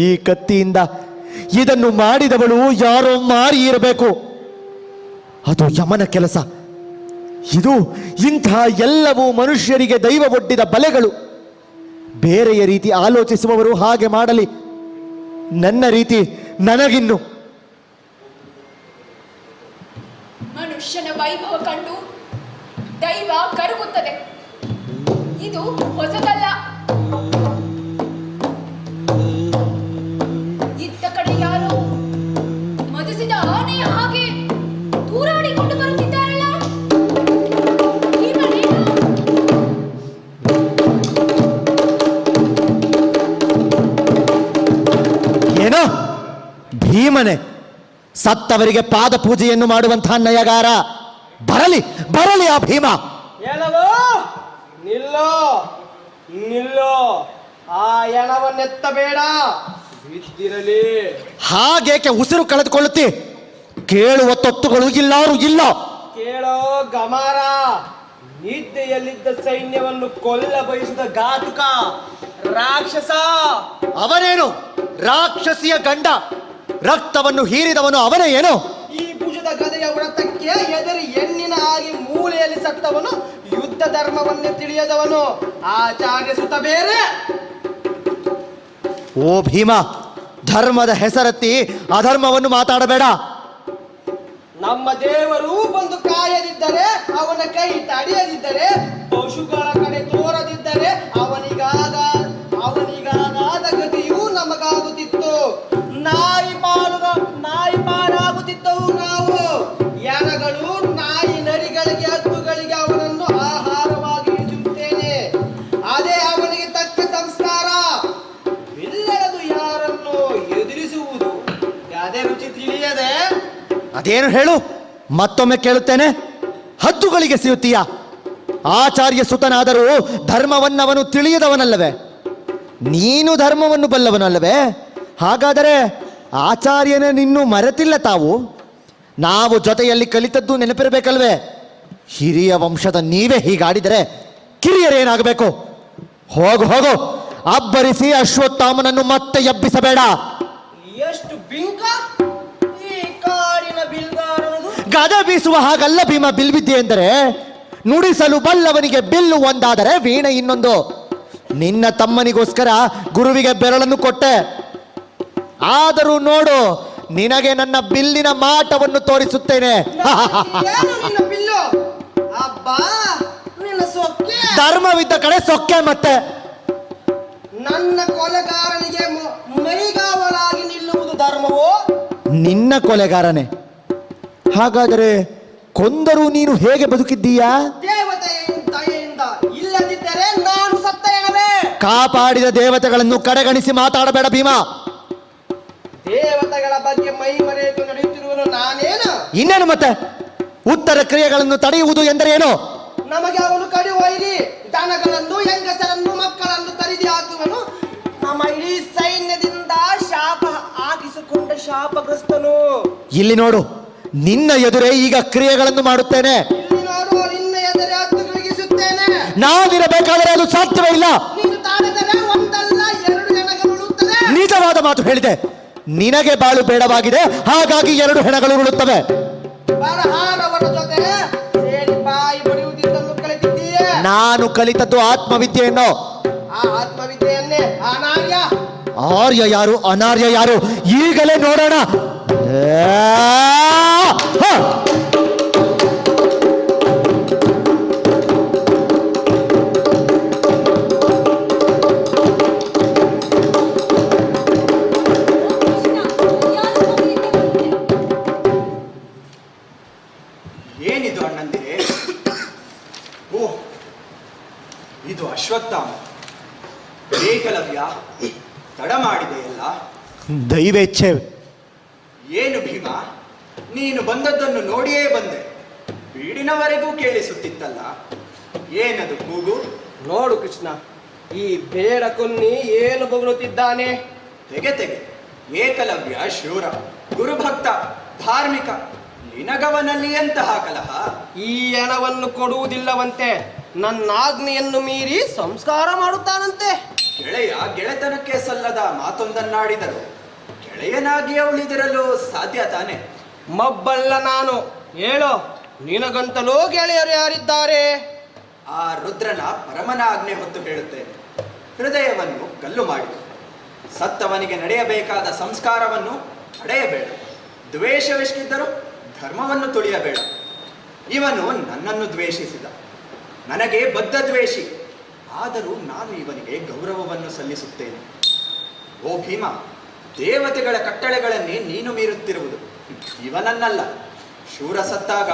ಈ ಕತ್ತಿಯಿಂದ ಇದನ್ನು ಮಾಡಿದವಳು ಯಾರೋ ಮಾರಿ ಇರಬೇಕು. ಅದು ಯಮನ ಕೆಲಸ. ಇದು ಇಂಥ ಎಲ್ಲವೂ ಮನುಷ್ಯರಿಗೆ ದೈವ ಒಡ್ಡಿದ ಬಲೆಗಳು. ಬೇರೆಯ ರೀತಿ ಆಲೋಚಿಸುವವರು ಹಾಗೆ ಮಾಡಲಿ, ನನ್ನ ರೀತಿ ನನಗಿನ್ನು. ಮನುಷ್ಯನ ವೈಭವ ಕಂಡು ದೈವ ಕರಗುತ್ತದೆ. ಇದು ಹೊಸದಲ್ಲ. ಇತ್ತ ಕಡೆ ಯಾರೋ ಮದಿಸಿದ ಆನೆಯ ಹಾಗೆ ತೂರಾಡಿಕೊಂಡು ಬರುತ್ತಿದ್ದಾರಲ್ಲ. ಇವನೇನು? ಏನೋ ಭೀಮನೆ, ಸತ್ತವರಿಗೆ ಪಾದ ಪೂಜೆಯನ್ನು ಮಾಡುವಂತಹ ನಯಗಾರ. ಬರಲಿ ಬರಲಿ ಆ ಭೀಮ. ಎಣವೋ ನಿಲ್ಲೋ ನಿಲ್ಲೋ, ಆ ಎಣವನ್ನೆತ್ತಬೇಡ, ಬಿದ್ದಿರಲಿ. ಹಾಗೇಕೆ ಉಸಿರು ಕಳೆದುಕೊಳ್ಳುತ್ತಿ? ಕೇಳುವ ತೊತ್ತುಗಳು ಇಲ್ಲಾರು ಇಲ್ಲ. ಕೇಳೋ ಗಮಾರ, ನಿದ್ದೆಯಲ್ಲಿದ್ದ ಸೈನ್ಯವನ್ನು ಕೊಲ್ಲ ಬಯಸಿದ ಘಾತುಕ ರಾಕ್ಷಸ. ಅವನೇನು ರಾಕ್ಷಸಿಯ ಗಂಡ? ರಕ್ತವನ್ನು ಹೀರಿದವನು ಅವನೇ ಏನು? ಈ ಭುಜದ ಗದೆಯ ಹೊಡೆತಕ್ಕೆ ಎದರಿ ಹೆಣ್ಣಿನ ಹಾಗೆ ಮೂಲೆಯಲ್ಲಿ ಸತ್ತವನು, ಯುದ್ಧ ಧರ್ಮವನ್ನೇ ತಿಳಿಯದವನು, ಆಚಾರ್ಯ ಸುತ ಬೇರೆ. ಓ ಭೀಮ, ಧರ್ಮದ ಹೆಸರೆತ್ತಿ ಅಧರ್ಮವನ್ನು ಮಾತಾಡಬೇಡ. ನಮ್ಮ ದೇವರು ಬಂದು ಕಾಯದಿದ್ದರೆ, ಅವನ ಕೈ ತಡೆಯದಿದ್ದರೆ, ಪಶುಗಳ ಕಡೆ ತೋರದಿದ್ದರೆ ಅವನಿಗಾದ ಗತಿಯು ನಮಗಾಗುತ್ತಿತ್ತು. ನಾಯಿ ಪಾಲಾಗುತ್ತಿದ್ದವು ನಾವು. ಯಾನಗಳು ನಾಯಿ ನರಿಗಳಿಗೆ ಹದ್ದುಗಳಿಗೆ ಅವನನ್ನು ಆಹಾರವಾಗಿ ಇರಿಸುತ್ತೇನೆ. ಅದೇ ಅವನಿಗೆ ತಕ್ಕ ಸಂಸ್ಕಾರ. ಇಲ್ಲದು ಯಾರನ್ನು ಎದುರಿಸುವುದು ಅದೇ ರುಚಿ ತಿಳಿಯದೆ. ಅದೇನು ಹೇಳು, ಮತ್ತೊಮ್ಮೆ ಕೇಳುತ್ತೇನೆ. ಹದ್ದುಗಳಿಗೆ ಸಿಗುತ್ತೀಯ? ಆಚಾರ್ಯ ಸುತನಾದರೂ ಧರ್ಮವನ್ನವನು ತಿಳಿಯದವನಲ್ಲವೇ? ನೀನು ಧರ್ಮವನ್ನು ಬಲ್ಲವನಲ್ಲವೇ? ಹಾಗಾದರೆ ಆಚಾರ್ಯನೇ ನಿನ್ನೂ ಮರೆತಿಲ್ಲ ತಾವು? ನಾವು ಜೊತೆಯಲ್ಲಿ ಕಲಿತದ್ದು ನೆನಪಿರಬೇಕಲ್ವೇ? ಹಿರಿಯ ವಂಶದ ನೀವೇ ಹೀಗಾಡಿದರೆ ಕಿರಿಯರೇನಾಗಬೇಕು? ಹೋಗು ಹೋಗು, ಅಬ್ಬರಿಸಿ ಅಶ್ವತ್ಥಾಮನನ್ನು ಮತ್ತೆ ಎಬ್ಬಿಸಬೇಡ. ಎಷ್ಟು ಬಿಂಕ ಈ ಕಾಡಿನ ಬಿಲ್ಗಾರನದು. ಗದೆ ಬೀಸುವ ಹಾಗಲ್ಲ ಭೀಮ ಬಿಲ್ವಿದ್ಯೆ ಎಂದರೆ. ನುಡಿಸಲು ಬಲ್ಲವನಿಗೆ ಬಿಲ್ಲು ಒಂದಾದರೆ ವೀಣೆ ಇನ್ನೊಂದು. ನಿನ್ನ ತಮ್ಮನಿಗೋಸ್ಕರ ಗುರುವಿಗೆ ಬೆರಳನ್ನು ಕೊಟ್ಟೆ. ಆದರೂ ನೋಡು, ನಿನಗೆ ನನ್ನ ಬಿಲ್ಲಿನ ಮಾಟವನ್ನು ತೋರಿಸುತ್ತೇನೆ. ಏನು ನಿನ್ನ ಬಿಲ್ಲು? ಅಬ್ಬಾ, ನಿನ್ನ ಸೊಕ್ಕೆ. ಧರ್ಮವಿದ್ದ ಕಡೆ ಸೊಕ್ಕೆ. ಮತ್ತೆ ನನ್ನ ಕೊಲೆಗಾರನಿಗೆ ಮೈಗಾವಲಾಗಿ ನಿಲ್ಲುವುದು ಧರ್ಮವೋ? ನಿನ್ನ ಕೊಲೆಗಾರನೇ? ಹಾಗಾದರೆ ಕೊಂದರೂ ನೀನು ಹೇಗೆ ಬದುಕಿದ್ದೀಯಾ? ದಯೆಯಿಂದ. ಇಲ್ಲದಿದ್ದರೆ ನಾನು ಸತ್ತ ಎಣವೇ. ಕಾಪಾಡಿದ ದೇವತೆಗಳನ್ನು ಕಡೆಗಣಿಸಿ ಮಾತಾಡಬೇಡ ಭೀಮ. ದೇವತೆಗಳ ಬಗ್ಗೆ ಮೈ ಮರೆತು ನಡೆಯುತ್ತಿರುವನು ನಾನೇನು? ಇನ್ನೇನು ಮತ್ತೆ? ಉತ್ತರ ಕ್ರಿಯೆಗಳನ್ನು ತಡೆಯುವುದು ಎಂದರೆ ಏನು? ನಮಗೆ ಅವನು ಕಡಿ ಒಯ್ರಿ ದನಗಳನ್ನು, ಹೆಂಗಸರನ್ನು, ಮಕ್ಕಳನ್ನು ತರಿದಿ ಹಾಕುವನು. ನಮ್ಮ ಇಡೀ ಸೈನ್ಯದಿಂದ ಶಾಪ ಹಾಕಿಸಿಕೊಂಡ ಶಾಪಗ್ರಸ್ತನು. ಇಲ್ಲಿ ನೋಡು, ನಿನ್ನ ಎದುರೇ ಈಗ ಕ್ರಿಯೆಗಳನ್ನು ಮಾಡುತ್ತೇನೆ. ಇಲ್ಲಿ ನೋಡು, ನಿನ್ನ ಎದುರೇ ಹತ್ತುಗಿಸುತ್ತೇನೆ. ನಾವಿರಬೇಕಾದರೆ ಅದು ಸಾಧ್ಯವೇ ಇಲ್ಲ. ನೀನು ತಾಡಿದರೆ ಒಂದಲ್ಲ ಎರಡು ಜನಗಳು ಉಳುತ್ತದೆ. ನಿಜವಾದ ಮಾತು ಹೇಳಿದೆ. ನಿನಗೆ ಬಾಳು ಬೇಡವಾಗಿದೆ, ಹಾಗಾಗಿ 2 ಹೆಣಗಳು ಉರುಳುತ್ತವೆ. ಬರಹಾರವರ ಜೊತೆ ಸೇರಿ ಬಾಯಿ ಬಡಿಯುವುದನ್ನು ಕಲಿತಿದ್ದೀಯೇ. ನಾನು ಕಲಿತದ್ದು ಆತ್ಮವಿದ್ಯೆಯನ್ನು. ಆ ಆತ್ಮವಿದ್ಯೆಯನ್ನೇ ಅನಾರ್ಯ. ಆರ್ಯ ಯಾರು, ಅನಾರ್ಯ ಯಾರು ಈಗಲೇ ನೋಡೋಣ. ಏನಿದು ಅಣ್ಣಂದಿರೇ? ಓ, ಇದು ಅಶ್ವತ್ಥಾಮ. ಏಕಲವ್ಯ, ತಡ ಮಾಡಿದೆಯಲ್ಲ. ದೈವೇಚ್ಛೆ. ಏನು ಭೀಮ, ನೀನು ಬಂದದ್ದನ್ನು ನೋಡಿಯೇ ಬಂದೆ. ಬೀಡಿನವರೆಗೂ ಕೇಳಿಸುತ್ತಿತ್ತಲ್ಲ. ಏನದು ಕೂಗು? ನೋಡು ಕೃಷ್ಣ, ಈ ಬೇಡ ಕುನ್ನಿ ಏನು ಬೊಗಳುತ್ತಿದ್ದಾನೆ. ತೆಗೆ ತೆಗೆ. ಏಕಲವ್ಯ ಶೂರ, ಗುರುಭಕ್ತ, ಧಾರ್ಮಿಕ. ನಿನಗವನಲ್ಲಿ ಎಂತಹ ಕಲಹ? ಈ ಹಣವನ್ನು ಕೊಡುವುದಿಲ್ಲವಂತೆ, ನನ್ನ ಆಜ್ಞೆಯನ್ನು ಮೀರಿ ಸಂಸ್ಕಾರ ಮಾಡುತ್ತಾನಂತೆ. ಗೆಳೆಯ ಗೆಳೆತನಕ್ಕೆ ಸಲ್ಲದ ಮಾತೊಂದನ್ನಾಡಿದರು. ಗೆಳೆಯನಾಗಿಯೇ ಉಳಿದಿರಲು ಸಾಧ್ಯ ತಾನೆ? ಮಬ್ಬಲ್ಲ ನಾನು. ಹೇಳೋ, ನಿನಗಂತಲೂ ಗೆಳೆಯರು ಯಾರಿದ್ದಾರೆ? ಆ ರುದ್ರನ ಪರಮನ ಆಜ್ಞೆ ಹೊತ್ತು ಹೇಳುತ್ತೇನೆ. ಹೃದಯವನ್ನು ಕಲ್ಲು ಮಾಡಿತು. ಸತ್ತವನಿಗೆ ನಡೆಯಬೇಕಾದ ಸಂಸ್ಕಾರವನ್ನು ನಡೆಯಬೇಡ. ದ್ವೇಷವೆಷ್ಟಿದ್ದರೂ ಧರ್ಮವನ್ನು ತುಳಿಯಬೇಡ. ಇವನು ನನ್ನನ್ನು ದ್ವೇಷಿಸಿದ, ನನಗೆ ಬದ್ಧ ದ್ವೇಷಿ. ಆದರೂ ನಾನು ಇವನಿಗೆ ಗೌರವವನ್ನು ಸಲ್ಲಿಸುತ್ತೇನೆ. ಓ ಭೀಮ, ದೇವತೆಗಳ ಕಟ್ಟಳೆಗಳನ್ನೇ ನೀನು ಮೀರುತ್ತಿರುವುದು. ಇವನನ್ನಲ್ಲ. ಶೂರ ಸತ್ತಾಗ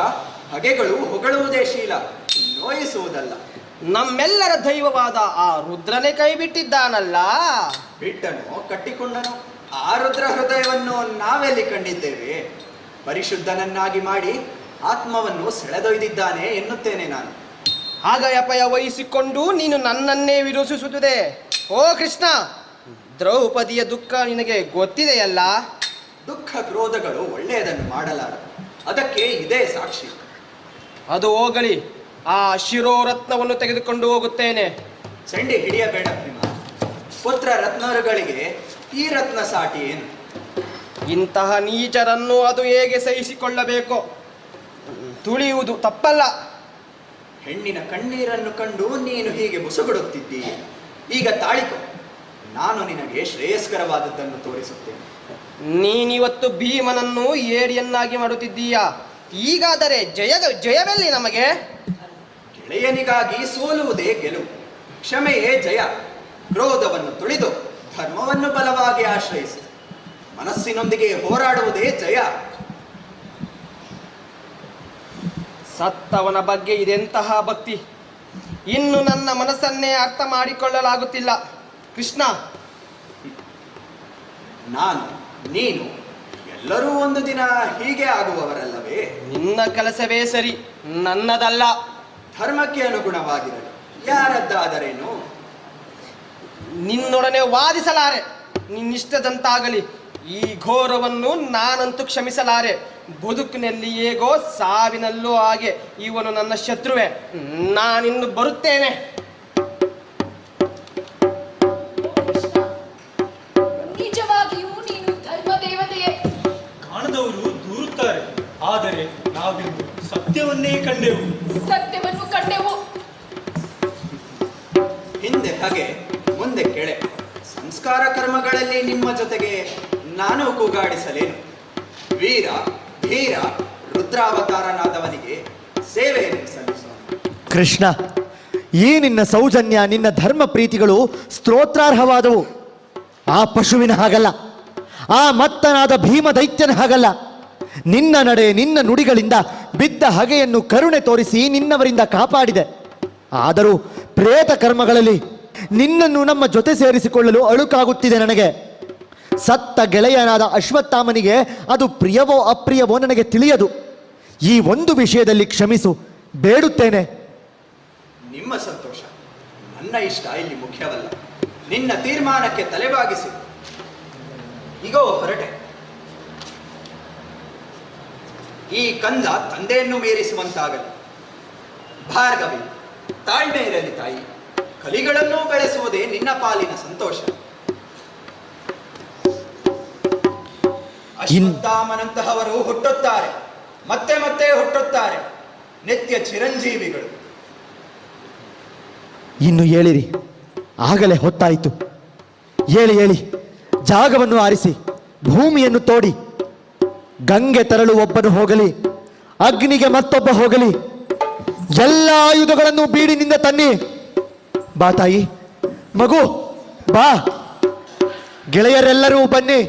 ಹಗೆಗಳು ಹೊಗಳುವುದೇ ಶೀಲ, ನೋಯಿಸುವುದಲ್ಲ. ನಮ್ಮೆಲ್ಲರ ದೈವವಾದ ಆ ರುದ್ರನೇ ಕೈ ಬಿಟ್ಟಿದ್ದಾನಲ್ಲ. ಬಿಟ್ಟನೋ ಕಟ್ಟಿಕೊಂಡನೋ? ಆ ರುದ್ರ ಹೃದಯವನ್ನು ನಾವೆಲ್ಲಿ ಕಂಡಿದ್ದೇವೆ? ಪರಿಶುದ್ಧನನ್ನಾಗಿ ಮಾಡಿ ಆತ್ಮವನ್ನು ಸೆಳೆದೊಯ್ದಿದ್ದಾನೆ ಎನ್ನುತ್ತೇನೆ ನಾನು. ಆಗ ಅಪಾಯ ವಹಿಸಿಕೊಂಡು ನೀನು ನನ್ನನ್ನೇ ವಿರೋಧಿಸುತ್ತದೆ. ಓ ಕೃಷ್ಣ, ದ್ರೌಪದಿಯ ದುಃಖ ನಿನಗೆ ಗೊತ್ತಿದೆಯಲ್ಲ. ದುಃಖ ಕ್ರೋಧಗಳು ಒಳ್ಳೆಯದನ್ನು ಮಾಡಲಾರ, ಅದಕ್ಕೆ ಇದೇ ಸಾಕ್ಷಿ. ಅದು ಹೋಗಲಿ, ಆ ಶಿರೋರತ್ನವನ್ನು ತೆಗೆದುಕೊಂಡು ಹೋಗುತ್ತೇನೆ. ಚಂಡಿ ಹಿಡಿಯಬೇಡ ಭೀಮ. ಪುತ್ರ ರತ್ನರುಗಳಿಗೆ ಈ ರತ್ನ ಸಾಟಿ ಏನು? ಇಂತಹ ನೀಚರನ್ನು ಅದು ಹೇಗೆ ಸಹಿಸಿಕೊಳ್ಳಬೇಕು? ತುಳಿಯುವುದು ತಪ್ಪಲ್ಲ. ಹೆಣ್ಣಿನ ಕಣ್ಣೀರನ್ನು ಕಂಡು ನೀನು ಹೀಗೆ ಮುಸುಗುಡುತ್ತಿದ್ದೀಯ. ಈಗ ತಾಳಿಕೊ, ನಾನು ನಿನಗೆ ಶ್ರೇಯಸ್ಕರವಾದದ್ದನ್ನು ತೋರಿಸುತ್ತೇನೆ. ನೀನಿವತ್ತು ಭೀಮನನ್ನು ಏಡಿಯನ್ನಾಗಿ ಮಾಡುತ್ತಿದ್ದೀಯ. ಈಗಾದರೆ ಜಯವೆಲ್ಲಿ ನಮಗೆ? ಗೆಳೆಯನಿಗಾಗಿ ಸೋಲುವುದೇ ಗೆಲುವು, ಕ್ಷಮೆಯೇ ಜಯ. ಕ್ರೋಧವನ್ನು ತುಳಿದು ಧರ್ಮವನ್ನು ಬಲವಾಗಿ ಆಶ್ರಯಿಸಿ ಮನಸ್ಸಿನೊಂದಿಗೆ ಹೋರಾಡುವುದೇ ಜಯ. ಸತ್ತವನ ಬಗ್ಗೆ ಇದೆಂತಹ ಭಕ್ತಿ! ಇನ್ನು ನನ್ನ ಮನಸ್ಸನ್ನೇ ಅರ್ಥ ಮಾಡಿಕೊಳ್ಳಲಾಗುತ್ತಿಲ್ಲ. ಕೃಷ್ಣ, ನಾನು, ನೀನು ಎಲ್ಲರೂ ಒಂದು ದಿನ ಹೀಗೆ ಆಗುವವರಲ್ಲವೇ? ನಿನ್ನ ಕೆಲಸವೇ ಸರಿ, ನನ್ನದಲ್ಲ. ಧರ್ಮಕ್ಕೆ ಅನುಗುಣವಾಗಿರಲಿ, ಯಾರದ್ದಾದರೇನು? ನಿನ್ನೊಡನೆ ವಾದಿಸಲಾರೆ. ನಿನ್ನಿಷ್ಟದಂತಾಗಲಿ. ಈ ಘೋರವನ್ನು ನಾನಂತೂ ಕ್ಷಮಿಸಲಾರೆ. ಬದುಕಿನಲ್ಲಿ ಹೇಗೋ ಸಾವಿನಲ್ಲೂ ಹಾಗೆ ಇವನು ನನ್ನ ಶತ್ರುವೆ. ನಾನಿನ್ನು ಬರುತ್ತೇನೆ. ನಿಜವಾಗಿಯೂ ನೀನು ಧರ್ಮ ದೇವತೆಯೇ. ಕಾಣದವರು ದೂರುತ್ತಾರೆ, ಆದರೆ ನಾವಿಂದು ಸತ್ಯವನ್ನೇ ಕಂಡೆವು. ಸತ್ಯವನ್ನು ಕಂಡೆವು. ಹಿಂದೆ ಹಾಗೆ ಮುಂದೆ ಕೆಳೆ. ಸಂಸ್ಕಾರ ಕರ್ಮಗಳಲ್ಲಿ ನಿಮ್ಮ ಜೊತೆಗೆ ನಾನು ಕೂಗಾಡಿಸಲೇನು? ವೀರ ಧೀರ ರುದ್ರಾವತಾರನಾದವನಿಗೆ ಸೇವೆಯನ್ನು ಸಲ್ಲಿಸೋಣ. ಕೃಷ್ಣ, ಈ ನಿನ್ನ ಸೌಜನ್ಯ, ನಿನ್ನ ಧರ್ಮ ಪ್ರೀತಿಗಳು ಸ್ತೋತ್ರಾರ್ಹವಾದವು. ಆ ಪಶುವಿನ ಹಾಗಲ್ಲ, ಆ ಮತ್ತನಾದ ಭೀಮ ದೈತ್ಯನ ಹಾಗಲ್ಲ. ನಿನ್ನ ನಡೆ, ನಿನ್ನ ನುಡಿಗಳಿಂದ ಬಿದ್ದ ಹಗೆಯನ್ನು ಕರುಣೆ ತೋರಿಸಿ ನಿನ್ನವರಿಂದ ಕಾಪಾಡಿದೆ. ಆದರೂ ಪ್ರೇತ ಕರ್ಮಗಳಲ್ಲಿ ನಿನ್ನನ್ನು ನಮ್ಮ ಜೊತೆ ಸೇರಿಸಿಕೊಳ್ಳಲು ಅಳುಕಾಗುತ್ತಿದೆ ನನಗೆ. ಸತ್ತ ಗೆಳೆಯನಾದ ಅಶ್ವತ್ಥಾಮನಿಗೆ ಅದು ಪ್ರಿಯವೋ ಅಪ್ರಿಯವೋ ನನಗೆ ತಿಳಿಯದು. ಈ ಒಂದು ವಿಷಯದಲ್ಲಿ ಕ್ಷಮಿಸು, ಬೇಡುತ್ತೇನೆ. ನಿಮ್ಮ ಸಂತೋಷ, ನನ್ನ ಇಷ್ಟ ಇಲ್ಲಿ ಮುಖ್ಯವಲ್ಲ. ನಿನ್ನ ತೀರ್ಮಾನಕ್ಕೆ ತಲೆಬಾಗಿಸಿ ಈಗೋ ಹೊರಟೆ. ಈ ಕಂದ ತಂದೆಯನ್ನು ಮೀರಿಸುವಂತಾಗಲಿ. ಭಾರ್ಗವಿ, ತಾಳ್ಮೆ ಇರಲಿ ತಾಯಿ. ಕಲಿಗಳನ್ನು ಬೆಳೆಸುವುದೇ ನಿನ್ನ ಪಾಲಿನ ಸಂತೋಷ. ಅಶ್ವತ್ಥಾಮನಂತಹವರು ಹುಟ್ಟುತ್ತಾರೆ, ಮತ್ತೆ ಮತ್ತೆ ಹುಟ್ಟುತ್ತಾರೆ, ನಿತ್ಯ ಚಿರಂಜೀವಿಗಳು. ಇನ್ನು ಹೇಳಿರಿ, ಆಗಲೇ ಹೊತ್ತಾಯಿತು. ಹೇಳಿ ಹೇಳಿ, ಜಾಗವನ್ನು ಆರಿಸಿ, ಭೂಮಿಯನ್ನು ತೋಡಿ. ಗಂಗೆ ತರಲು ಒಬ್ಬನು ಹೋಗಲಿ, ಅಗ್ನಿಗೆ ಮತ್ತೊಬ್ಬ ಹೋಗಲಿ. ಎಲ್ಲ ಆಯುಧಗಳನ್ನು ಬೀಡಿನಿಂದ ತನ್ನಿ. ಬಾ ತಾಯಿ, ಮಗು ಬಾ. ಗೆಳೆಯರೆಲ್ಲರೂ ಬನ್ನಿ,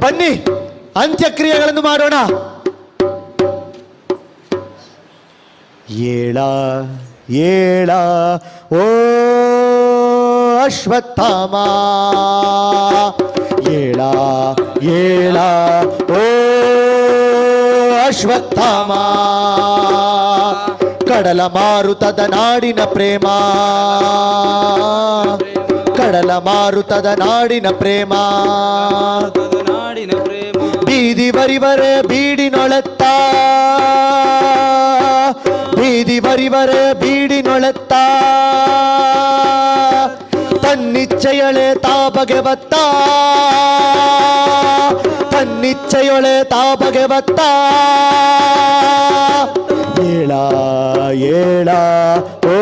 ಬನ್ನಿ, ಅಂತ್ಯಕ್ರಿಯೆಗಳನ್ನು ಮಾಡೋಣ. ಏಳ ಏಳ ಓ ಅಶ್ವತ್ಥಾಮ, ಏಳ ಏಳ ಓ ಅಶ್ವತ್ಥಾಮ, ಕಡಲ ಮಾರುತದ ನಾಡಿನ ಪ್ರೇಮ, ಕಡಲ ಮಾರುತದ ನಾಡಿನ ಪ್ರೇಮ. ಬೀದಿ ಬರಿವರೆ ಬೀಡಿನೊಳೆತ್ತ, ಬೀದಿ ಬರಿವರೆ ಬೀಡಿನೊಳೆತ್ತ, ತನ್ನಿಚ್ಛೆಯೊಳೆ ತಾ ಬಗೆ ಬತ್ತ, ತನ್ನಿಚ್ಛೆಯೊಳೆ ತಾ ಬಗೆ ಬತ್ತ. ಏಳ ಏಳ ಓ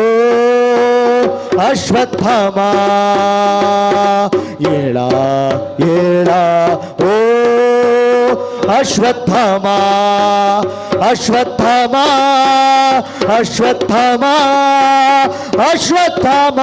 ಅಶ್ವತ್ಥಾಮ, ಏಳ ಏಳ ಓ ಅಶ್ವತ್ಥಾಮ, ಅಶ್ವತ್ಥಾಮ, ಅಶ್ವತ್ಥಾಮ, ಅಶ್ವತ್ಥಾಮ.